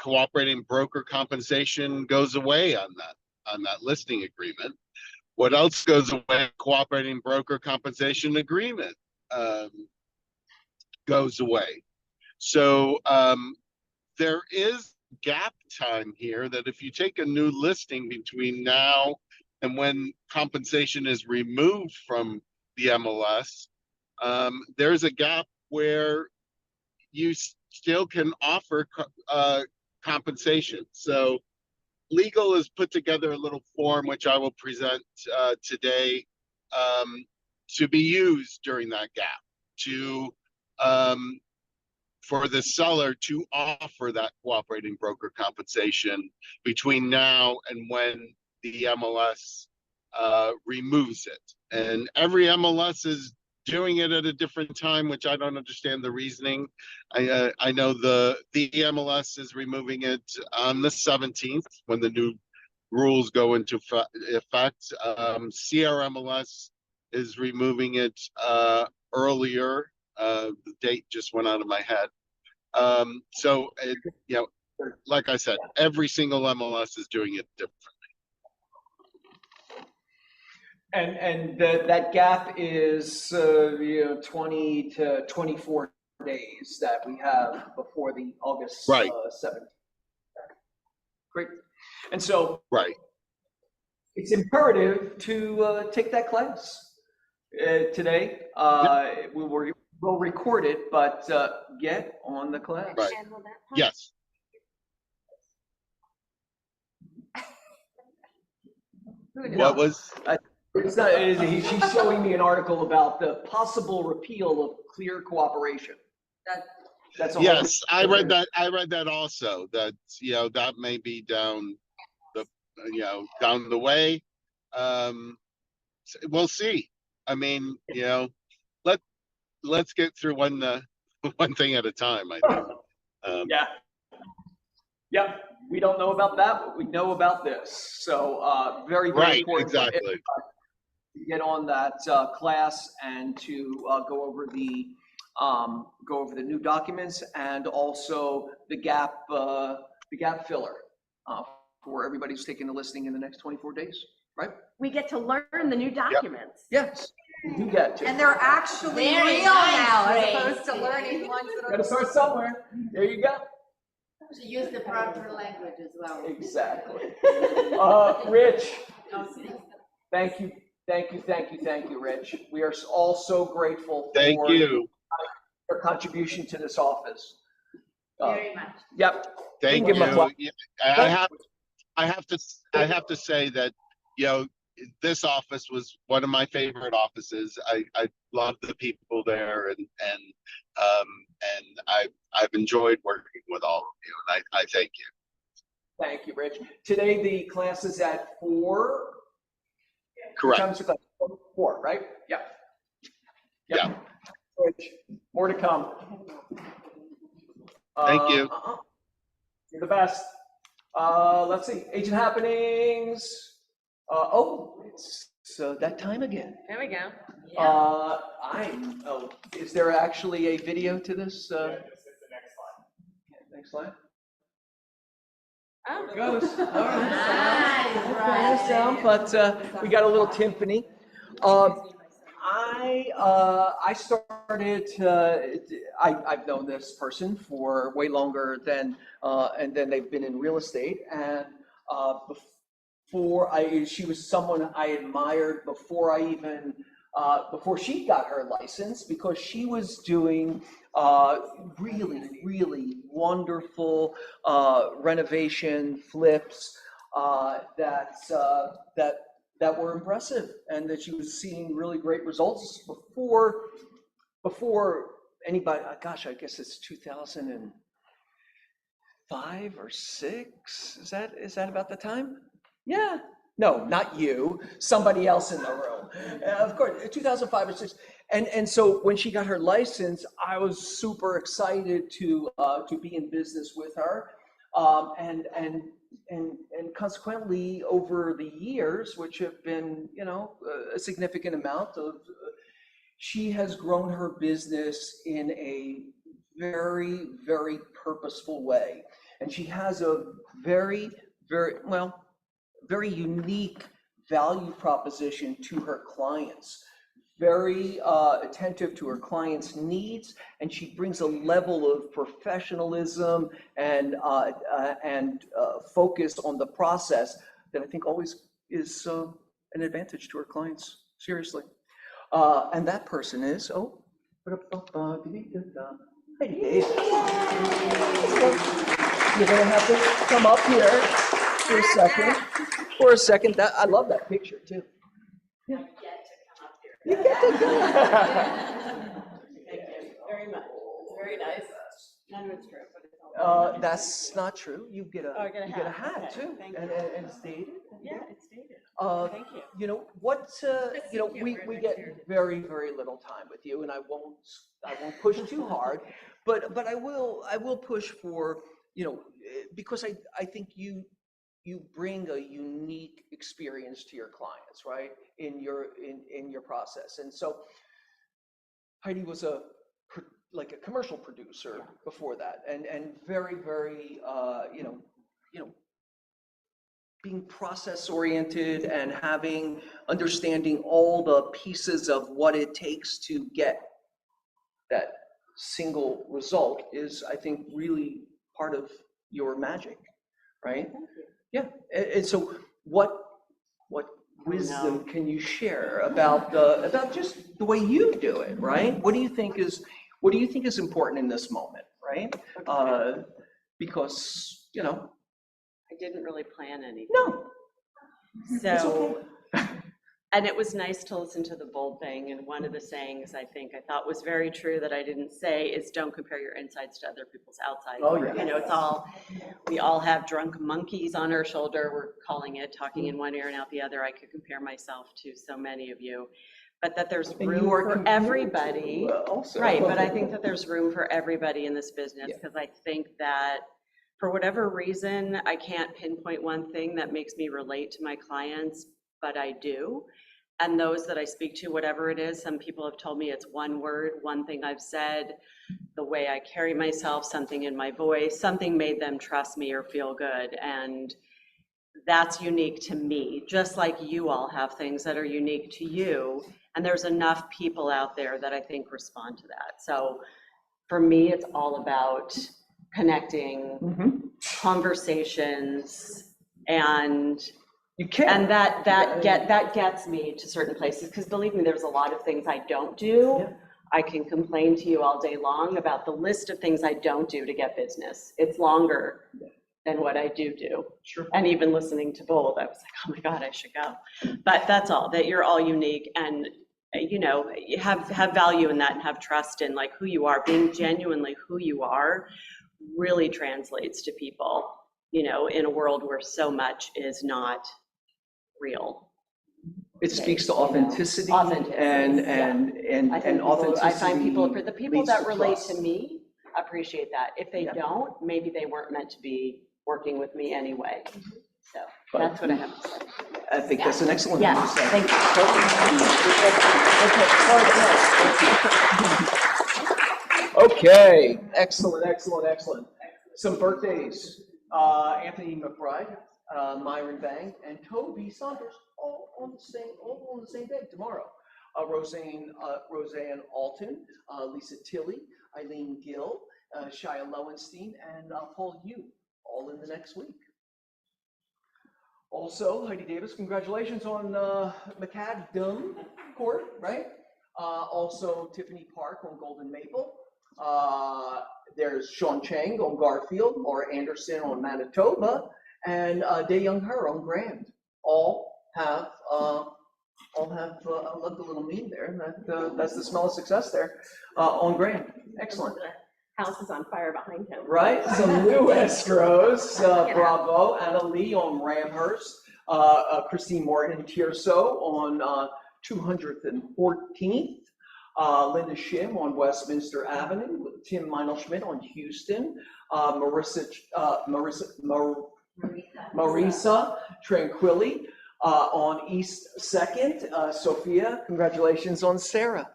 cooperating broker compensation goes away on that listing agreement. What else goes away? Cooperating broker compensation agreement goes away. So there is gap time here that if you take a new listing between now and when compensation is removed from the MLS, there's a gap where you still can offer compensation. So legal has put together a little form, which I will present today, to be used during that gap to for the seller to offer that cooperating broker compensation between now and when the MLS removes it. And every MLS is doing it at a different time, which I don't understand the reasoning. I know the MLS is removing it on the 17th when the new rules go into effect. CRMLS is removing it earlier. The date just went out of my head. So, like I said, every single MLS is doing it differently. And that gap is 20 to 24 days that we have before the August Right. 7th. Great. And so Right. it's imperative to take that class today. We'll record it, but get on the class. Right. And will that pop? Yes. What was? It's not. She's showing me an article about the possible repeal of clear cooperation. That's a Yes, I read that. I read that also. That that may be down the way. We'll see. I mean, let's get through one thing at a time, I think. Yeah. We don't know about that, but we know about this. So very, very Right, important. exactly. To get on that class and to go over the new documents and also the gap filler for everybody who's taking the listing in the next 24 days, right? We get to learn the new documents. Yes, you get to. And they're actually Very real nice, now, as Grace. opposed to learning ones that Got to are. start somewhere. There you go. To use the proper language as well. Exactly. Rich, thank you, Rich. We are all so grateful for Thank you. your contribution to this office. Very much. Yep. Thank Give him a you. clap. Yeah, I have to say that this office was one of my favorite offices. I love the people there, and I've enjoyed working with all of you, and I thank you. Thank you, Rich. Today the class is at 4. Correct. What time is the class? 4, right? Yeah. Yeah. Rich, more to come. Thank you. You're the best. Let's see. Agent happenings. It's that time again. There we go. Is there actually a video to this? Yeah, this is the next slide. Next slide. Oh, There it goes. All right. Nice, Down, but we got a little timpani. I started. I've known this person for way longer than, and then they've been in real estate. And she was someone I admired before before she got her license, because she was doing really, really wonderful renovation flips that that were impressive, and that she was seeing really great results before anybody. Gosh, I guess it's 2005 or 6. Is that about the time? Yeah. No, not you. Somebody else in the room. Of course, 2005 or 6. And so when she got her license, I was super excited to be in business with her, and consequently over the years, which have been a significant amount of, she has grown her business in a very, very purposeful way, and she has a very, very unique value proposition to her clients, very attentive to her clients' needs, and she brings a level of professionalism and focus on the process that I think always is an advantage to her clients, seriously. And that person is, hey, Dave. You're gonna have to come up here for a second. That, I love that picture too. Yeah. You get to come up here. Thank you very much. Very nice. None of it's true, but it's all. That's not true. You get a Oh, I get a hat. hat Okay, too, thank and you. it's dated. Yeah, it's dated. Thank you. You know what? We get very, very little time with you, and I won't push too hard, but I will push for, because I think you bring a unique experience to your clients, right? In your process. And so Heidi was like a commercial producer before that, and very, very being process oriented and understanding all the pieces of what it takes to get that single result is, I think, really part of your magic, right? Yeah. And so what wisdom can you share about just the way you do it, right? What do you think is important in this moment, right? Because I didn't really plan anything. no, So, and it was nice to listen to the bold thing. And one of the sayings I thought was very true that I didn't say is don't compare your insides to other people's outsides. Oh, yeah. We all have drunk monkeys on our shoulder. We're calling it, talking in one ear and out the other. I could compare myself to so many of you, but that there's room for everybody. Also. Right, but I think that there's room for everybody in this business, Yeah. because I think that for whatever reason, I can't pinpoint one thing that makes me relate to my clients, but I do. And those that I speak to, whatever it is, some people have told me it's one word, one thing I've said, the way I carry myself, something in my voice, something made them trust me or feel good. And that's unique to me, just like you all have things that are unique to you. And there's enough people out there that I think respond to that. So for me, it's all about connecting, conversations, and you can. And that gets me to certain places, because believe me, there's a lot of things I don't do. Yeah. I can complain to you all day long about the list of things I don't do to get business. It's longer than what I do. Sure. And even listening to Bold, I was like, oh my God, I should go. But that's all, that you're all unique, and you have value in that, and have trust in like who you are. Being genuinely who you are really translates to people, in a world where so much is not real. It speaks to authenticity, Authenticity, and authenticity. I find the people leads that to relate trust. to me appreciate that. If they Yeah. don't, maybe they weren't meant to be working with me anyway. So But that's what I have to say. I think that's an excellent Yeah, thing to say. thank Okay, excellent. Some birthdays. Anthony McBride, Myron Bang, and Toby Saunders, all on the same day tomorrow. Roseanne Alton, Lisa Tilley, Eileen Gill, Shia Lowenstein, and Paul Yu, all in the next week. Also, Heidi Davis, congratulations on McAdam Court, right? Also, Tiffany Park on Golden Maple. There's Sean Chang on Garfield, Laura Anderson on Manitoba, and Dae Young Her on Grand. All have, I love the little meme there. That's the smell of success there on Graham. Excellent. House is on fire behind him. Right, some new escrows, bravo, Anna Lee on Ramhurst, Christine Morgan Tierso on 214th, Linda Shim on Westminster Avenue, Tim Meinl-Schmidt on Houston, Marisa Tranquilli on East 2nd, Sophia, congratulations on Sarah.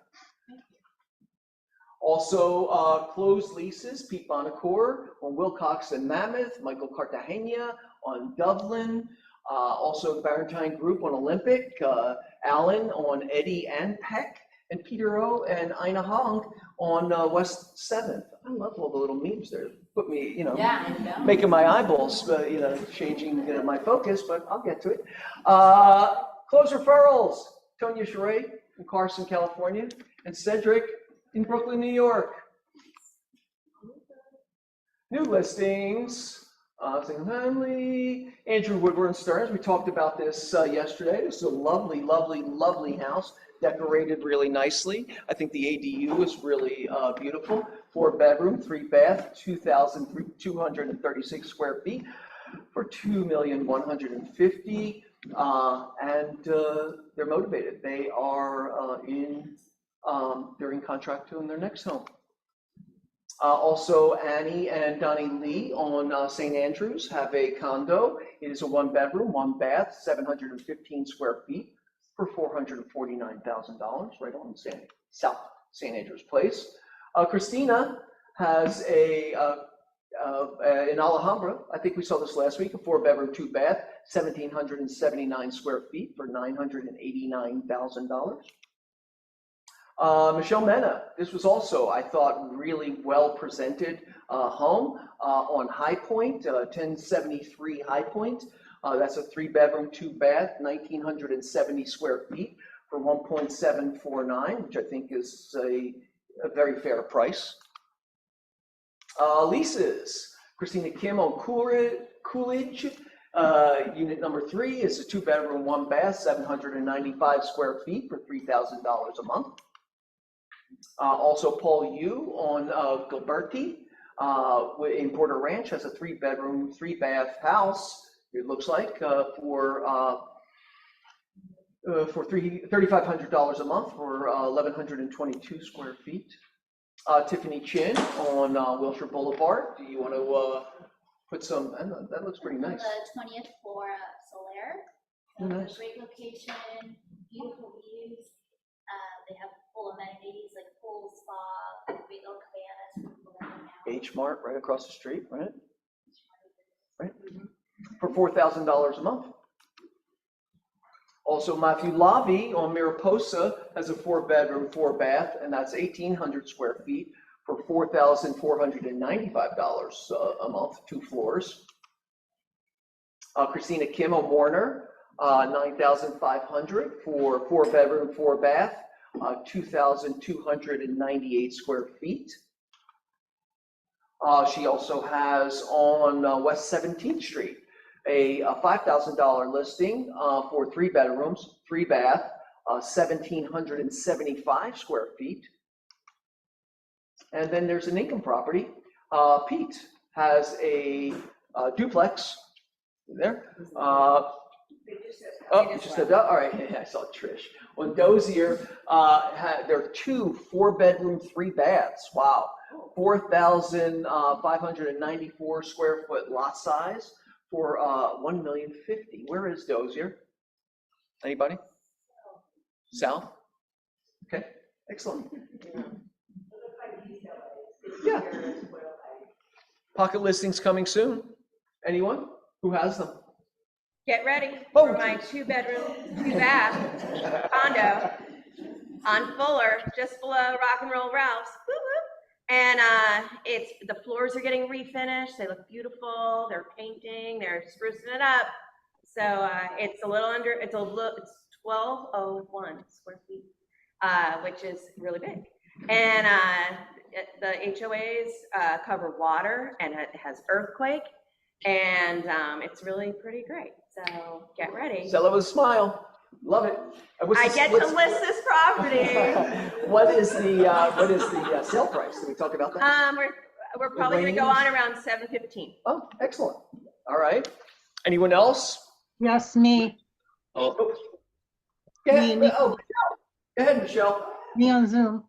Also, closed leases, Pete Bonacore on Wilcox and Mammoth, Michael Cartagena on Dublin, also Barentine Group on Olympic, Allen on Eddy and Peck, and Peter O and Ina Hong on West 7th. I love all the little memes there. Put me, making my eyeballs, changing my focus, but I'll get to it. Close referrals, Tonya Sheree from Carson, California, and Cedric in Brooklyn, New York. New listings, single family, Andrew Woodward Stearns. We talked about this yesterday. This is a lovely, lovely, lovely house, decorated really nicely. I think the ADU is really beautiful. 4-bedroom, 3-bath, 2,236 square feet for $2,150,000. And they're motivated. They are they're in contract on their next home. Also, Annie and Donnie Lee on St. Andrews have a condo. It is a 1-bedroom, 1-bath, 715 square feet for $449,000, right on South St. Andrews Place. Christina has in Alhambra, I think we saw this last week, a 4-bedroom, 2-bath, 1,779 square feet for $989,000. Michelle Mena, this was also, I thought, really well presented home on High Point, 1073 High Point. That's a 3-bedroom, 2-bath, 1,970 square feet for $1.749, which I think is a very fair price. Leases, Christina Kim on Coolidge. Unit number 3 is a 2-bedroom, 1-bath, 795 square feet for $3,000 a month. Also, Paul Yu on Gilberti in Porter Ranch has a 3-bedroom, 3-bath house. It looks like for $3,500 a month for 1,122 square feet. Tiffany Chin on Wilshire Boulevard. Do you want to put some? I know, that looks pretty nice. The 20th floor Solaire. Oh, nice. Great location, beautiful views. They have full amenities like pool, spa, great little cabanas. H Mart right across the street, right? Right. For $4,000 a month. Also, Matthew Lavi on Mariposa has a 4-bedroom, 4-bath, and that's 1,800 square feet for $4,495 a month, 2 floors. Christina Kim on Warner, 9,500 for 4-bedroom, 4-bath, 2,298 square feet. She also has on West 17th Street a $5,000 listing for 3 bedrooms, 3-bath, 1,775 square feet. And then there's an income property. Pete has a duplex there. Oh, you just stepped up. All right, I saw Trish. On Dozier, there are 2 4-bedroom, 3-baths. Wow, 4,594 square foot lot size for $1,050,000. Where is Dozier? Anybody? South? Okay, excellent. Yeah. Pocket listings coming soon. Anyone who has them? Get ready for my 2-bedroom, 2-bath condo on Fuller, just below Rock and Roll Ralph's. Woo woo. And the floors are getting refinished. They look beautiful. They're painting. They're sprucing it up. So it's a little under. It's 1,201 square feet, which is really big. And the HOAs cover water, and it has earthquake. And it's really pretty great. So get ready. Sell it with a smile. Love it. And what's I the- get to what's- list this property. What is the sale price? Did we talk about that? We're probably gonna go on around 7:15. Oh, excellent. All right. Anyone else? Yes, me, Oh. Go ahead, Me. oh, go ahead, Michelle. me on Zoom.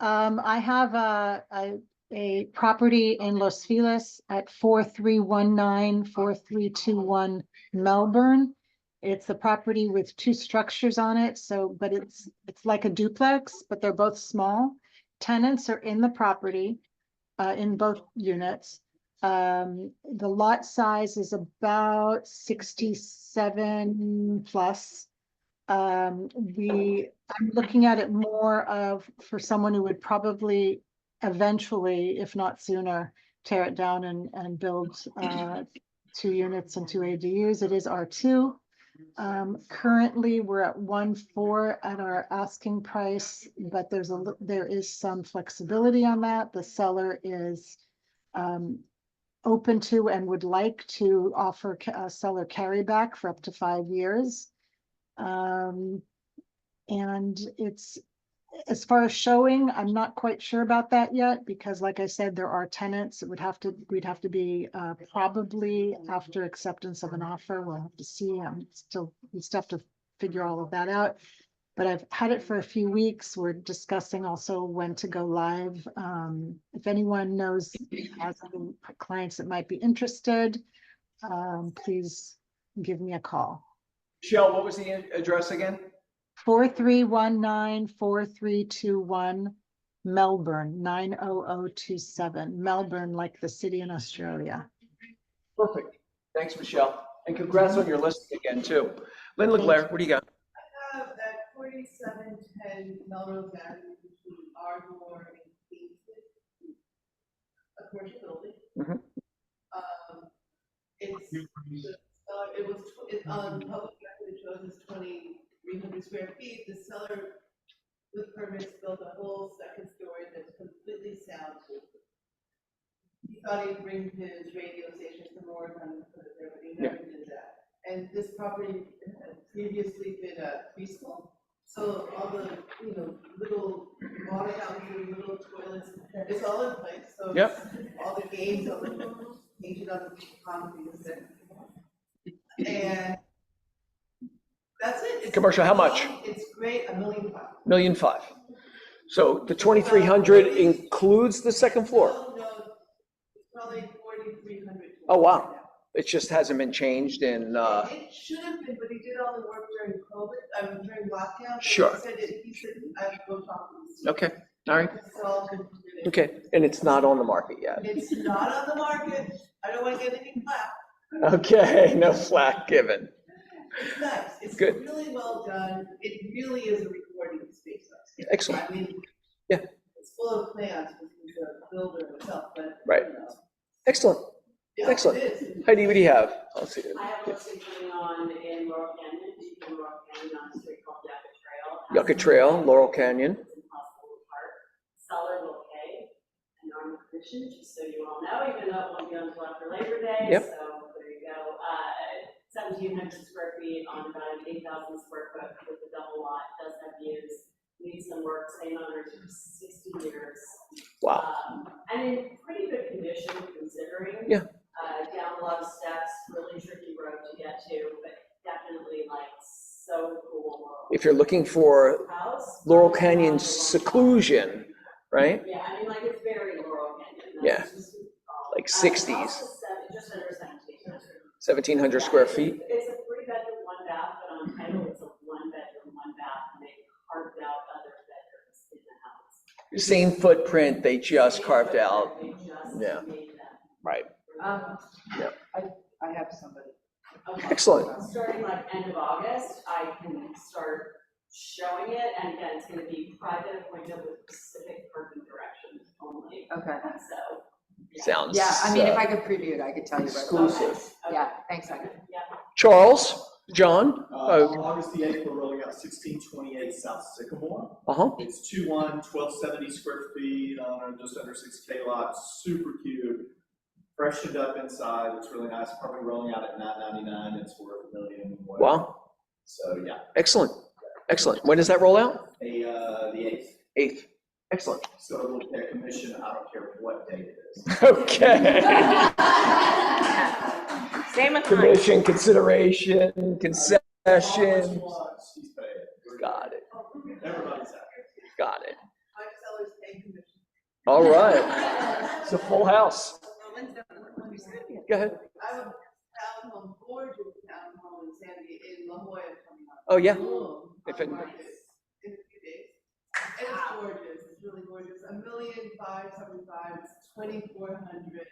I have a property in Los Feliz at 4319-4321 Melbourne. It's a property with 2 structures on it, but it's like a duplex, but they're both small. Tenants are in the property, in both units. The lot size is about 67 plus. I'm looking at it more of for someone who would probably eventually, if not sooner, tear it down and build 2 units and 2 ADUs. It is R2. Currently, we're at 1.4 at our asking price, but there is some flexibility on that. The seller is open to and would like to offer a seller carryback for up to 5 years. And it's, as far as showing, I'm not quite sure about that yet, because like I said, there are tenants. We'd have to be probably after acceptance of an offer. We'll have to see. We still have to figure all of that out. But I've had it for a few weeks. We're discussing also when to go live. If anyone knows, has any clients that might be interested, please give me a call. Michelle, what was the address again? 4319-4321 Melbourne, 90027. Melbourne, like the city in Australia. Perfect. Thanks, Michelle. And congrats on your listing again, too. Lynn LeClaire, what do you got? I have at 4710 Melrose Avenue between Ardmore and Kingston, a commercial building. Mhm. It's on public record, it shows it's 2,300 square feet. The seller with permits built a whole second story that's completely soundproof. He thought he'd bring his radio station to Morgan and put it there, but he never did that. And this property had previously been a preschool, so all the, little water fountains, little toilets, it's all in place, so it's all the games, all the painted on the concrete is there. And that's it. It's Commercial, how much? It's great, $1.5 million. $1.5 million. So the 2,300 includes the second floor? No, it's probably 4,300. Oh, wow. It just hasn't been changed in, It should have been, but he did all the work during COVID, during lockdown. So Sure. He said, I have to go talk to him. okay, all right. It's all completed. Okay, and it's not on the market yet. It's not on the market. I don't want to get any flack. Okay, no flack given. It's nice. It's Good. really well done. It really is a recording space upstairs. Excellent. I mean, Yeah. it's full of plans because he's a builder himself, but. Right. Excellent. Yeah, Excellent. it is. Heidi, what do you have? I'll see it. I have a listing going on in Laurel Canyon, deep in Laurel Canyon on a street called Yucca Trail. Yucca Trail, Laurel Canyon. It's impossible to park. Seller will pay a normal commission, just so you all know, even though it won't be until after Labor Day. Yep. So there you go. 1,700 square feet on about an 8,000 square foot with a double lot, does have views, needs some work, same owners for 60 years. Wow. And in pretty good condition considering. Yeah. Down a lot of steps, really tricky road to get to, but definitely like so cool. If you're looking for House. Laurel Canyon seclusion, right? Yeah, I mean, like it's very Laurel Canyon. Yeah. That's just, Like house 60s. is just under 1700. 1,700 square feet. It's a 3-bedroom, 1 bath, but on title it's a 1-bedroom, 1 bath, and they carved out other bedrooms in the house. Same footprint, they just carved out. They just Yeah. made them. Right. Yeah. I have somebody. Okay. Excellent. Starting like end of August, I can start showing it, and again, it's gonna be private appointment with specific parking directions only. Okay. So. yeah. Sounds. Yeah, I mean, if I could preview it, I could tell you right away. Exclusive. Okay. Yeah, thanks, Megan. Yeah. Charles, John? On August the 8th, we're rolling out 1628 South Sycamore. Uh-huh. It's 2-1, 1,270 square feet on just under 6K lot, super cute. freshened up inside, looks really nice, probably rolling out at $9.99, it's worth $1 million. Wow, So, yeah, excellent, excellent. When does that roll out? the 8th. 8th. Excellent. So it will pay a commission, I don't care what date it is. Okay. Same with mine. Commission, consideration, concession. She's paid. Got it, Everybody's happy. got it. My sellers pay commission. All right. It's a full house. Go ahead. I have a townhome, gorgeous townhome in Sandy, in La Jolla coming up. Oh, yeah. On If the it- market in a few days. And it's gorgeous, it's really gorgeous. $1,575,000, it's 2,400.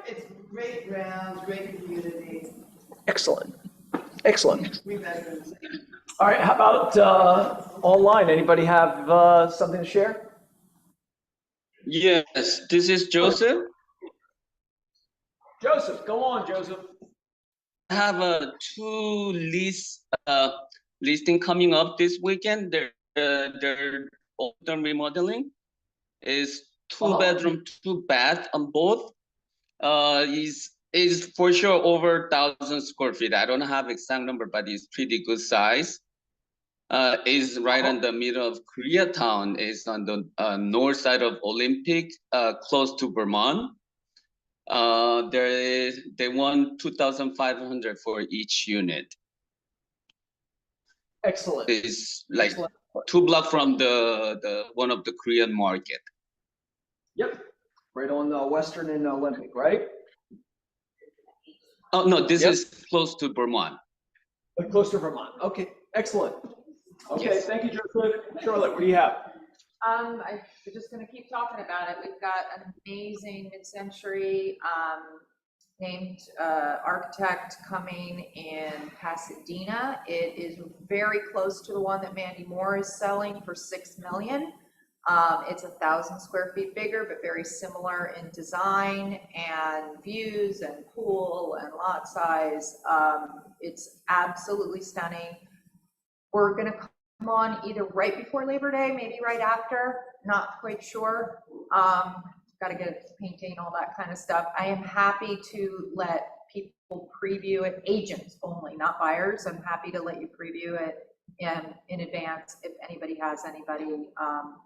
It's great grounds, great community, Excellent, excellent. 3 bedrooms. All right, how about online? Anybody have something to share? Yes, this is Joseph. Joseph, go on, Joseph. I have a 2 listing coming up this weekend. They're open remodeling. Is 2 bedroom, 2 bath on both. Is for sure over 1,000 square feet. I don't have exact number, but it's pretty good size. Is right in the middle of Koreatown. Is on the north side of Olympic, close to Vermont. They want 2,500 for each unit. Excellent. It's like Excellent. 2 blocks from the one of the Korean market. Yep, right on Western and Olympic, right? Oh no, this Yep. is close to Vermont. Close to Vermont. Okay, excellent. Okay, Yes. thank you, Joseph. Charlotte, what do you have? I'm just gonna keep talking about it. We've got an amazing mid-century, named, architect coming in Pasadena. It is very close to the one that Mandy Moore is selling for $6 million. It's 1,000 square feet bigger, but very similar in design and views and pool and lot size. It's absolutely stunning. We're gonna come on either right before Labor Day, maybe right after, not quite sure. Gotta get painting, all that kind of stuff. I am happy to let people preview it, agents only, not buyers. I'm happy to let you preview it in advance if anybody has anybody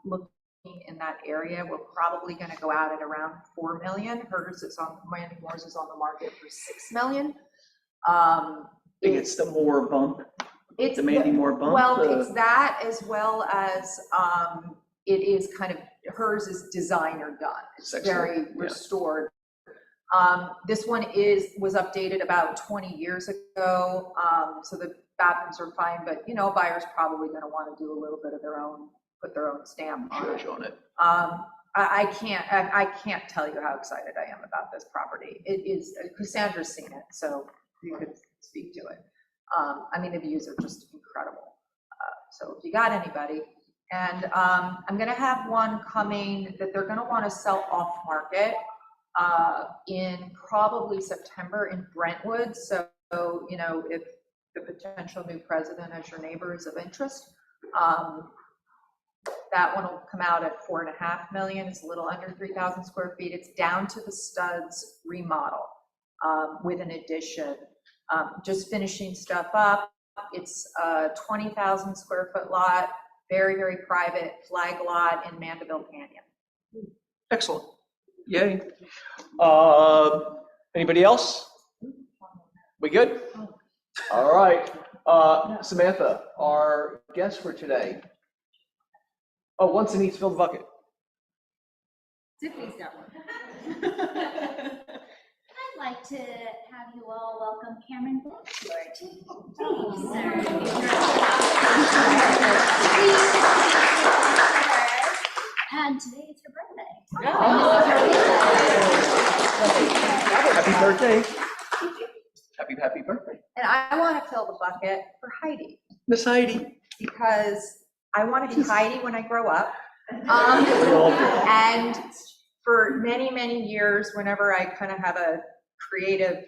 looking in that area. We're probably gonna go out at around 4 million. Hers is on, Mandy Moore's is on the market for 6 million. I think it's the Moore bump. It's The Mandy Moore bump. Well, it's that as well as it is kind of, hers is designer done. It's very Excellent, yeah. restored. This one was updated about 20 years ago, so the bathrooms are fine, but you know, buyers probably gonna wanna do a little bit of their own, put their own stamp on it. I can't tell you how excited I am about this property. It is, Cassandra's seen it, so you could speak to it. I mean, the views are just incredible. So if you got anybody, and I'm gonna have one coming that they're gonna wanna sell off market in probably September in Brentwood. So, you know, if the potential new president as your neighbor is of interest, that one will come out at 4.5 million. It's a little under 3,000 square feet. It's down to the studs remodel with an addition. Just finishing stuff up. It's a 20,000 square foot lot, very, very private flag lot in Mandeville Canyon. Excellent. Yay. Anybody else? We good? All right. Samantha, our guest for today. Oh, once in each filled bucket. Tiffany's got one. I'd like to have you all welcome Cameron Blake to our team. Thank you, sir. And today is her birthday. Happy birthday. Happy birthday. And I want to fill the bucket for Heidi, Miss Heidi. because I want to be Heidi when I grow up. And for many, many years, whenever I kind of have a creative,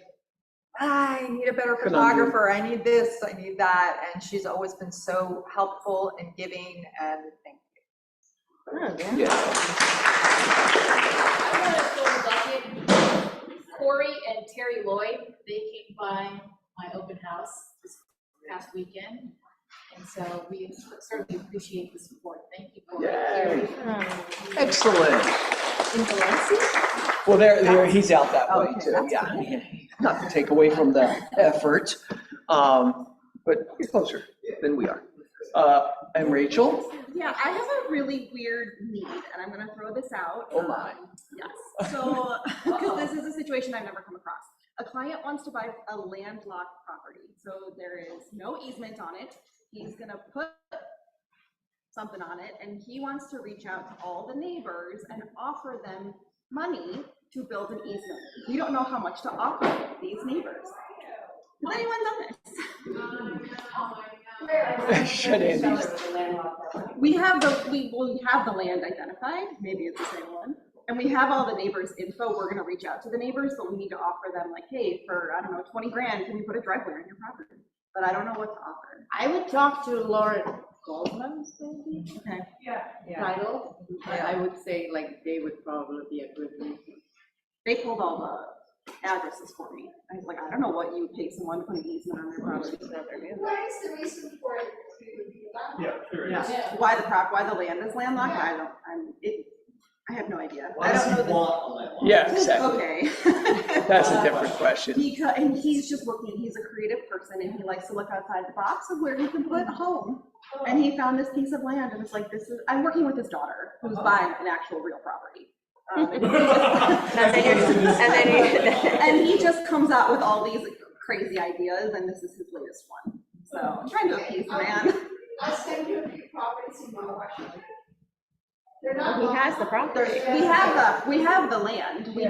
I need a better photographer, I need this, I need that, and she's always been so helpful and giving, and thank you. Yeah. want to throw in the bucket. Corey and Terry Lloyd, they came by my open house this past weekend. And so we certainly appreciate the support. Thank you, Corey. Yay. Terry. Excellent. In Valencia? Well, he's out that way Okay, too, that's yeah. Not to take away from the effort, but you're closer than we are. And Rachel? Yeah, I have a really weird need, and I'm gonna throw this out. Oh my. Yes, so, because this is a situation I've never come across. A client wants to buy a landlocked property, so there is no easement on it. He's gonna put something on it, and he wants to reach out to all the neighbors and offer them money to build an easement. We don't know how much to offer these neighbors. Has anyone done this? Shut in. We have the land identified, maybe it's the same one. And we have all the neighbors' info. We're gonna reach out to the neighbors, but we need to offer them like, hey, for, I don't know, 20 grand, can you put a driveway on your property? But I don't know what to offer. I would talk to Lauren Goldman, maybe. Okay. Yeah. Title? I would say like they would probably be a good reason. They pulled all the addresses for me. I was like, I don't know what you would pay someone to put an easement on their property. What is the reason for it to be landlocked? Yeah, there is. Yeah. Why the land is landlocked? I have no idea. Why I does don't know he the. want a landlocked? Yeah, exactly. Okay. That's a different question. And he's just looking, he's a creative person and he likes to look outside the box of where he can put a home. And he found this piece of land and it's like, I'm working with his daughter who's buying an actual real property. And he just comes out with all these crazy ideas and this is his latest one. So I'm trying to appease the man. I'll send you a few properties in Washington. He has the property. We have the land. We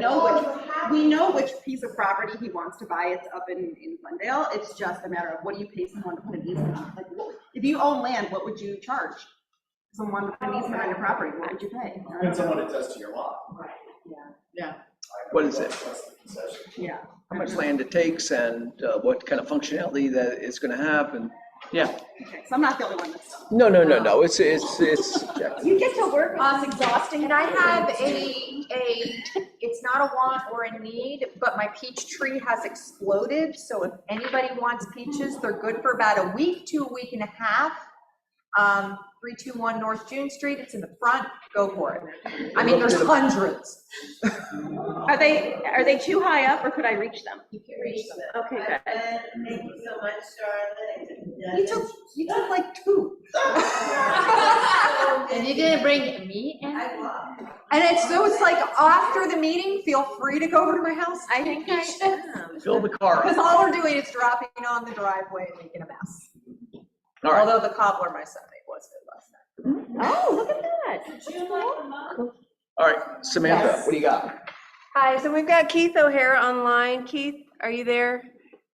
know which piece of property he wants to buy. It's up in Glendale. It's just a matter of what do you pay someone to put an easement on? Like, if you own land, what would you charge someone to put an easement on your property? What would you pay? Depends on what it does to your lot. Right. Yeah. What is it? Yeah. How much land it takes and what kind of functionality that it's gonna have and, yeah. Okay, so I'm not the only one that's. No, it's. You get to work on exhausting, and I have it's not a want or a need, but my peach tree has exploded, so if anybody wants peaches, they're good for about a week to a week and a half. 321 North June Street, it's in the front, go for it. I mean, there's hundreds. Are they too high up or could I reach them? You can reach them. Okay, good. Thank you so much, Charlotte. You took like two. And you didn't bring me in? I walked. And it's like after the meeting, feel free to go over to my house. I think I am. Fill the car Because up. all we're doing is dropping on the driveway and making a mess. All right. Although the cobbler, my Sunday, was good last night. Oh, look at that. All right, Samantha, Yes. what do you got? Hi, so we've got Keith O'Hare online. Keith, are you there?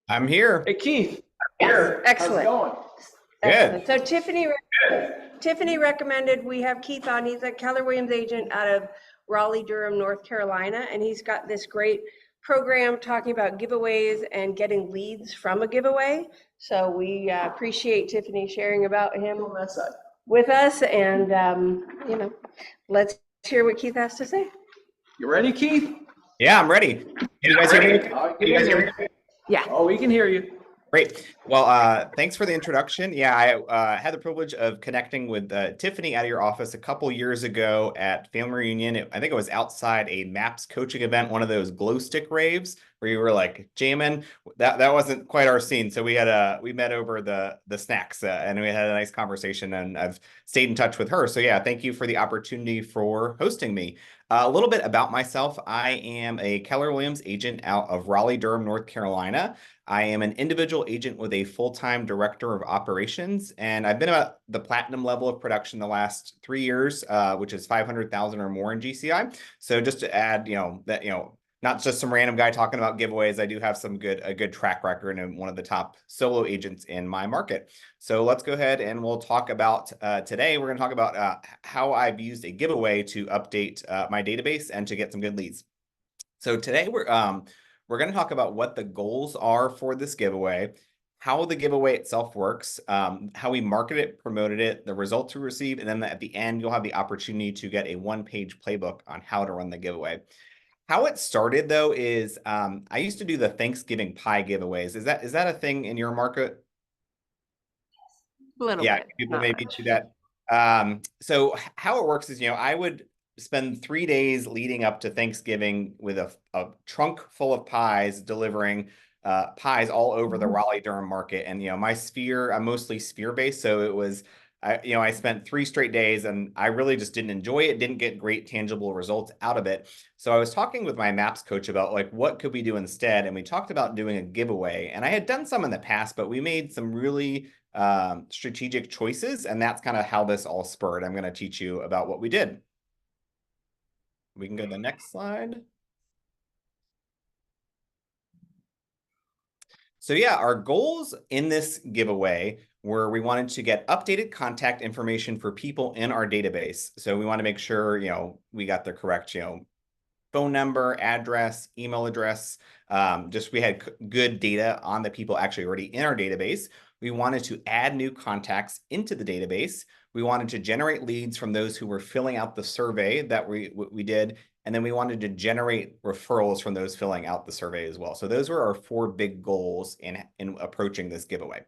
I'm here. Hey, Keith. Here. Excellent. How's it going? Excellent. So Tiffany recommended we have Keith on. He's a Keller Williams agent out of Raleigh, Durham, North Carolina, and he's got this great program talking about giveaways and getting leads from a giveaway. So we appreciate Tiffany sharing about him On that side. with us, and let's hear what Keith has to say. You ready, Keith? Yeah, I'm ready. Can you guys hear me? All Can you guys hear me? Yeah. Oh, we can hear you. Great. Well, thanks for the introduction. Yeah, I had the privilege of connecting with Tiffany out of your office a couple years ago at Family Reunion. I think it was outside a MAPS coaching event, one of those glow stick raves where you were like jamming. That wasn't quite our scene. So we met over the snacks and we had a nice conversation, and I've stayed in touch with her. So yeah, thank you for the opportunity for hosting me. A little bit about myself. I am a Keller Williams agent out of Raleigh, Durham, North Carolina. I am an individual agent with a full-time director of operations, and I've been at the platinum level of production the last 3 years, which is 500,000 or more in GCI. So just to add, not just some random guy talking about giveaways, I do have a good track record and one of the top solo agents in my market. So let's go ahead and we'll talk about today. We're going to talk about how I've used a giveaway to update my database and to get some good leads. So today we're going to talk about what the goals are for this giveaway, how the giveaway itself works, how we market it, promoted it, the results we received, and then at the end, you'll have the opportunity to get a one-page playbook on how to run the giveaway. How it started, though, is I used to do the Thanksgiving pie giveaways. Is that a thing in your market? A little Yeah, bit, people not maybe much. do that. So how it works is, I would spend 3 days leading up to Thanksgiving with a trunk full of pies, delivering pies all over the Raleigh-Durham market. And, my sphere, I'm mostly sphere-based, so it was, I spent 3 straight days and I really just didn't enjoy it, didn't get great tangible results out of it. So I was talking with my MAPS coach about like, what could we do instead? And we talked about doing a giveaway. And I had done some in the past, but we made some really strategic choices, and that's kind of how this all spurred. I'm going to teach you about what we did. We can go to the next slide. So yeah, our goals in this giveaway were we wanted to get updated contact information for people in our database. So we want to make sure, we got the correct, phone number, address, email address. Just we had good data on the people actually already in our database. We wanted to add new contacts into the database. We wanted to generate leads from those who were filling out the survey that we did. And then we wanted to generate referrals from those filling out the survey as well. So those were our 4 big goals in approaching this giveaway.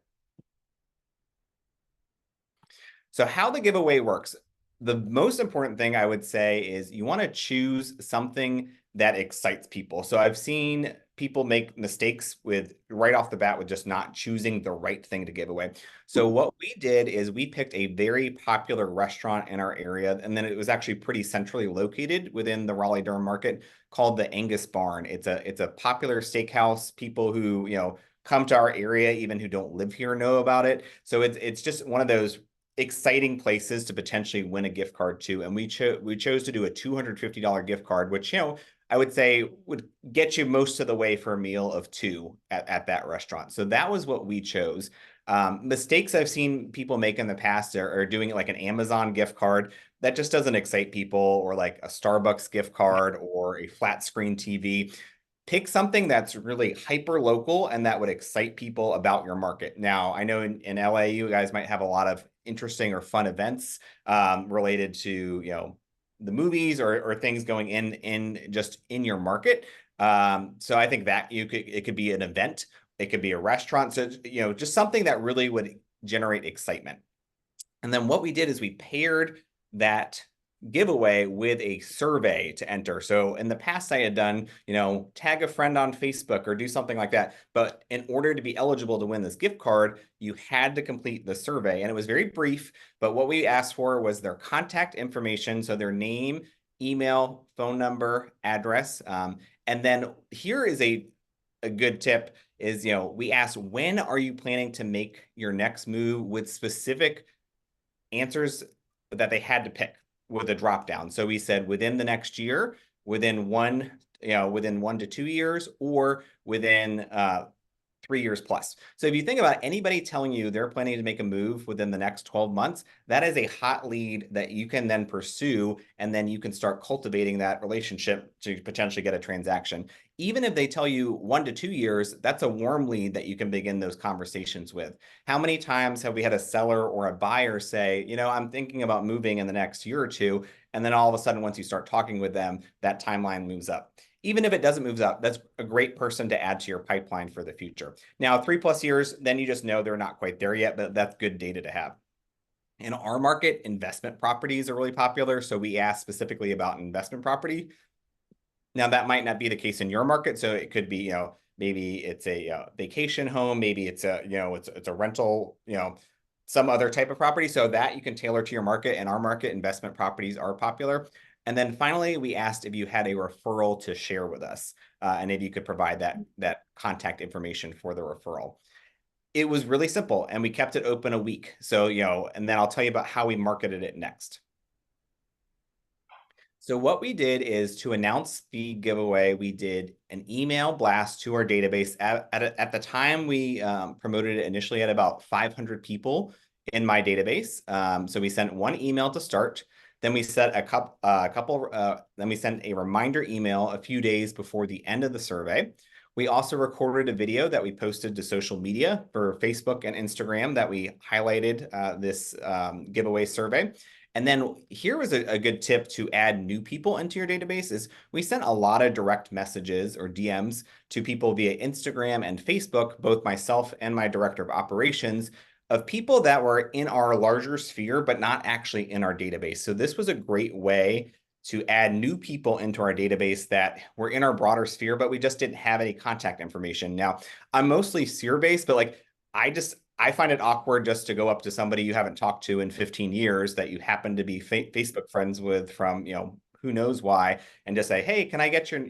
So how the giveaway works. The most important thing I would say is you want to choose something that excites people. So I've seen people make mistakes right off the bat with just not choosing the right thing to give away. So what we did is we picked a very popular restaurant in our area, and then it was actually pretty centrally located within the Raleigh-Durham market, called the Angus Barn. It's a popular steakhouse. People who, come to our area, even who don't live here, know about it. So it's just one of those exciting places to potentially win a gift card to. And we chose to do a $250 gift card, which, I would say would get you most of the way for a meal of 2 at that restaurant. So that was what we chose. Mistakes I've seen people make in the past are doing like an Amazon gift card. That just doesn't excite people, or like a Starbucks gift card or a flat screen TV. Pick something that's really hyper local and that would excite people about your market. Now, I know in LA, you guys might have a lot of interesting or fun events related to, the movies or things going in just in your market. So I think that it could be an event, it could be a restaurant. So, just something that really would generate excitement. And then what we did is we paired that giveaway with a survey to enter. So in the past I had done, tag a friend on Facebook or do something like that. But in order to be eligible to win this gift card, you had to complete the survey. And it was very brief, but what we asked for was their contact information. So their name, email, phone number, address. And then here is a good tip is, we asked, when are you planning to make your next move, with specific answers that they had to pick with a drop down. So we said within the next year, within 1 to 2 years, or within 3 years plus. So if you think about anybody telling you they're planning to make a move within the next 12 months, that is a hot lead that you can then pursue, and then you can start cultivating that relationship to potentially get a transaction. Even if they tell you 1 to 2 years, that's a warm lead that you can begin those conversations with. How many times have we had a seller or a buyer say, I'm thinking about moving in the next year or 2, and then all of a sudden, once you start talking with them, that timeline moves up. Even if it doesn't move up, that's a great person to add to your pipeline for the future. Now, 3+ years, then you just know they're not quite there yet, but that's good data to have. In our market, investment properties are really popular. So we asked specifically about investment property. Now, that might not be the case in your market. So it could be, maybe it's a vacation home, maybe it's a rental, some other type of property. So that you can tailor to your market. In our market, investment properties are popular. And then finally, we asked if you had a referral to share with us, and if you could provide that contact information for the referral. It was really simple, and we kept it open a week. So, and then I'll tell you about how we marketed it next. So what we did is, to announce the giveaway, we did an email blast to our database. At the time, we promoted it initially at about 500 people in my database. So we sent 1 email to start. Then we set then we sent a reminder email a few days before the end of the survey. We also recorded a video that we posted to social media for Facebook and Instagram that we highlighted this giveaway survey. And then here was a good tip to add new people into your database is we sent a lot of direct messages or DMs to people via Instagram and Facebook, both myself and my director of operations, of people that were in our larger sphere, but not actually in our database. So this was a great way to add new people into our database that were in our broader sphere, but we just didn't have any contact information. Now, I'm mostly sphere-based, but like I find it awkward just to go up to somebody you haven't talked to in 15 years that you happen to be Facebook friends with from, who knows why, and just say, hey, can I get your,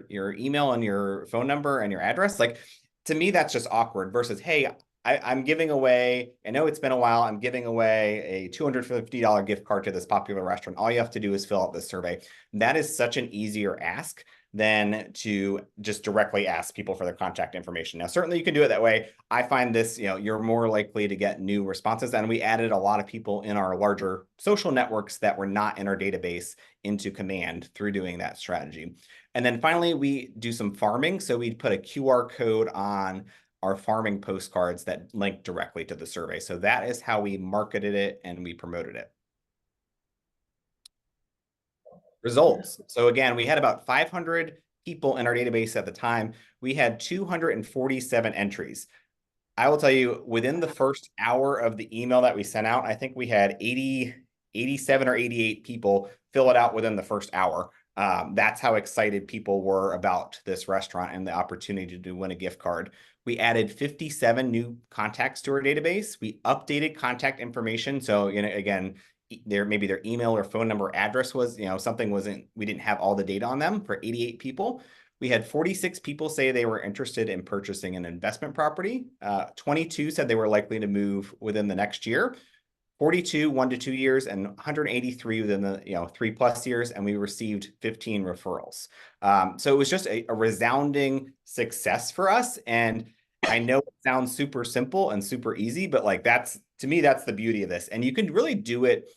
your email and your phone number and your address? Like, to me, that's just awkward versus, hey, I'm giving away, I know it's been a while, I'm giving away a $250 gift card to this popular restaurant. All you have to do is fill out this survey. That is such an easier ask than to just directly ask people for their contact information. Now, certainly you can do it that way. I find this, you're more likely to get new responses. And we added a lot of people in our larger social networks that were not in our database into Command through doing that strategy. And then finally, we do some farming. So we put a QR code on our farming postcards that link directly to the survey. So that is how we marketed it and we promoted it. Results. So again, we had about 500 people in our database at the time. We had 247 entries. I will tell you, within the first hour of the email that we sent out, I think we had 87 or 88 people fill it out within the first hour. That's how excited people were about this restaurant and the opportunity to win a gift card. We added 57 new contacts to our database. We updated contact information. So, again, maybe their email or phone number, address was, something we didn't have all the data on them for 88 people. We had 46 people say they were interested in purchasing an investment property. 22 said they were likely to move within the next year. 42, 1 to 2 years, and 183 within the 3+ years, and we received 15 referrals. So it was just a resounding success for us. And I know it sounds super simple and super easy, but like to me, that's the beauty of this. And you can really do it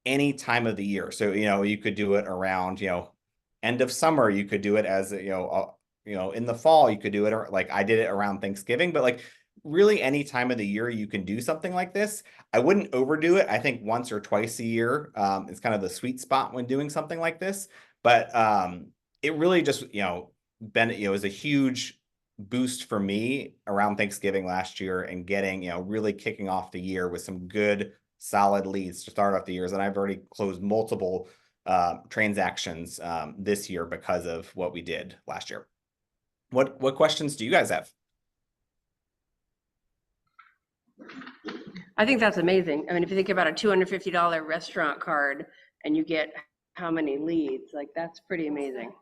any time of the year. So, you could do it around, end of summer. You could do it as, in the fall, you could do it, or like I did it around Thanksgiving, but like really any time of the year you can do something like this. I wouldn't overdo it. I think once or twice a year is kind of the sweet spot when doing something like this. But it really just, was a huge boost for me around Thanksgiving last year and getting, really kicking off the year with some good solid leads to start off the years. And I've already closed multiple transactions this year because of what we did last year. What questions do you guys have? I think that's amazing. I mean, if you think about a $250 restaurant card and you get how many leads, like that's pretty amazing.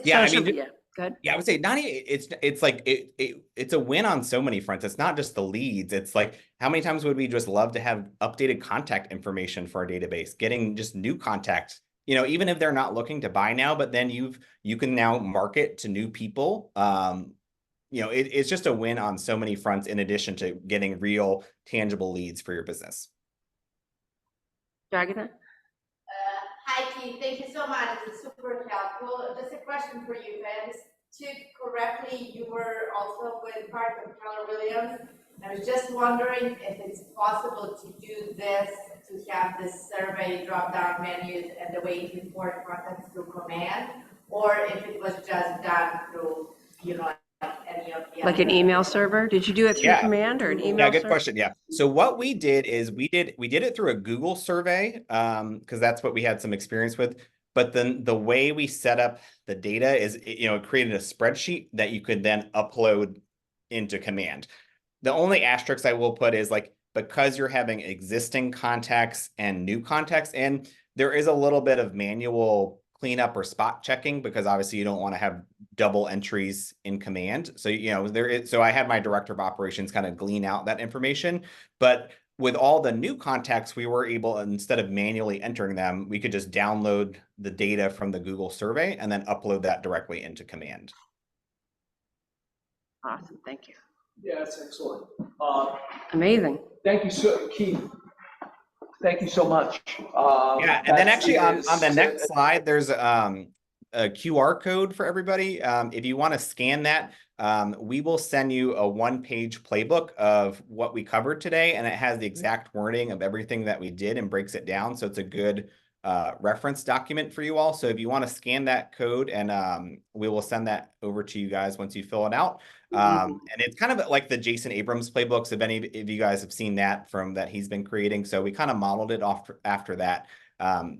Yeah, good. Yeah, I would say it's like it's a win on so many fronts. It's not just the leads. It's like, how many times would we just love to have updated contact information for our database, getting just new contacts, even if they're not looking to buy now, but then you can now market to new people. It's just a win on so many fronts in addition to getting real tangible leads for your business. Dragana? Hi, Keith. Thank you so much. It's super helpful. Just a question for you. If I understood correctly, you were also with part of Keller Williams. I was just wondering if it's possible to do this, to have this survey drop-down menus and the way to import content through Command, or if it was just done through, any of the Like an email server? Did you do it through Command or an email? Yeah, good question. Yeah. So what we did is we did it through a Google survey because that's what we had some experience with. But then the way we set up the data is, it created a spreadsheet that you could then upload into Command. The only asterisk I will put is like, because you're having existing contacts and new contacts in, there is a little bit of manual cleanup or spot checking because obviously you don't want to have double entries in Command. So, so I had my director of operations kind of glean out that information, but with all the new contacts, we were able, instead of manually entering them, we could just download the data from the Google survey and then upload that directly into Command. Awesome. Thank you. Yeah, that's excellent. Amazing. Thank you, Keith. Thank you so much. Yeah, and then actually on the next slide, there's a QR code for everybody. If you want to scan that, we will send you a one-page playbook of what we covered today, and it has the exact wording of everything that we did and breaks it down. So it's a good reference document for you all. So if you want to scan that code, and we will send that over to you guys once you fill it out. And it's kind of like the Jason Abrams playbooks, if any of you guys have seen that from that he's been creating. So we kind of modeled it off after that.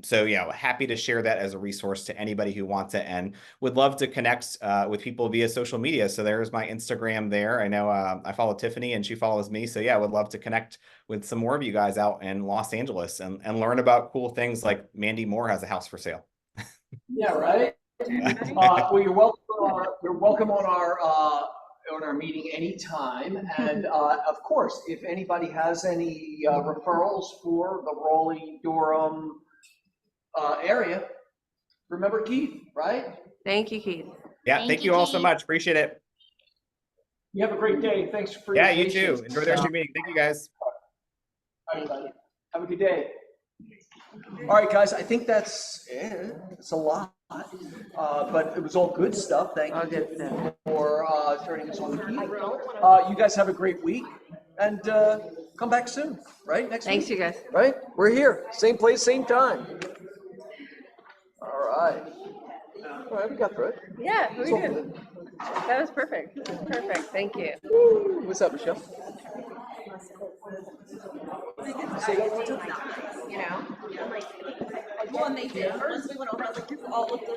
So, happy to share that as a resource to anybody who wants it, and would love to connect with people via social media. So there's my Instagram there. I know I follow Tiffany and she follows me. So yeah, I would love to connect with some more of you guys out in Los Angeles and learn about cool things like Mandy Moore has a house for sale. Yeah, right. Well, you're welcome. You're welcome on our meeting anytime. And of course, if anybody has any referrals for the Raleigh-Durham area, remember Keith, right? Thank you, Keith. Yeah, thank you all so much. Appreciate it. You have a great day. Thanks for your Yeah, you patience. too. Enjoy the rest of your meeting. Thank you, guys. All right, buddy. Have a good day. All right, guys, I think that's it. It's a lot, but it was all good stuff. Thank you for turning us on the key. You guys have a great week, and come back soon, right? Next Thanks, week. you guys. Right? We're here, same place, same time. All right. All right, we got through it. Yeah, we It's all did. good. That was perfect. Perfect. Thank you. Woo. What's up, Michelle? Say that one more time. You know? Well, and they did. First, we went over, I was like, here's all of the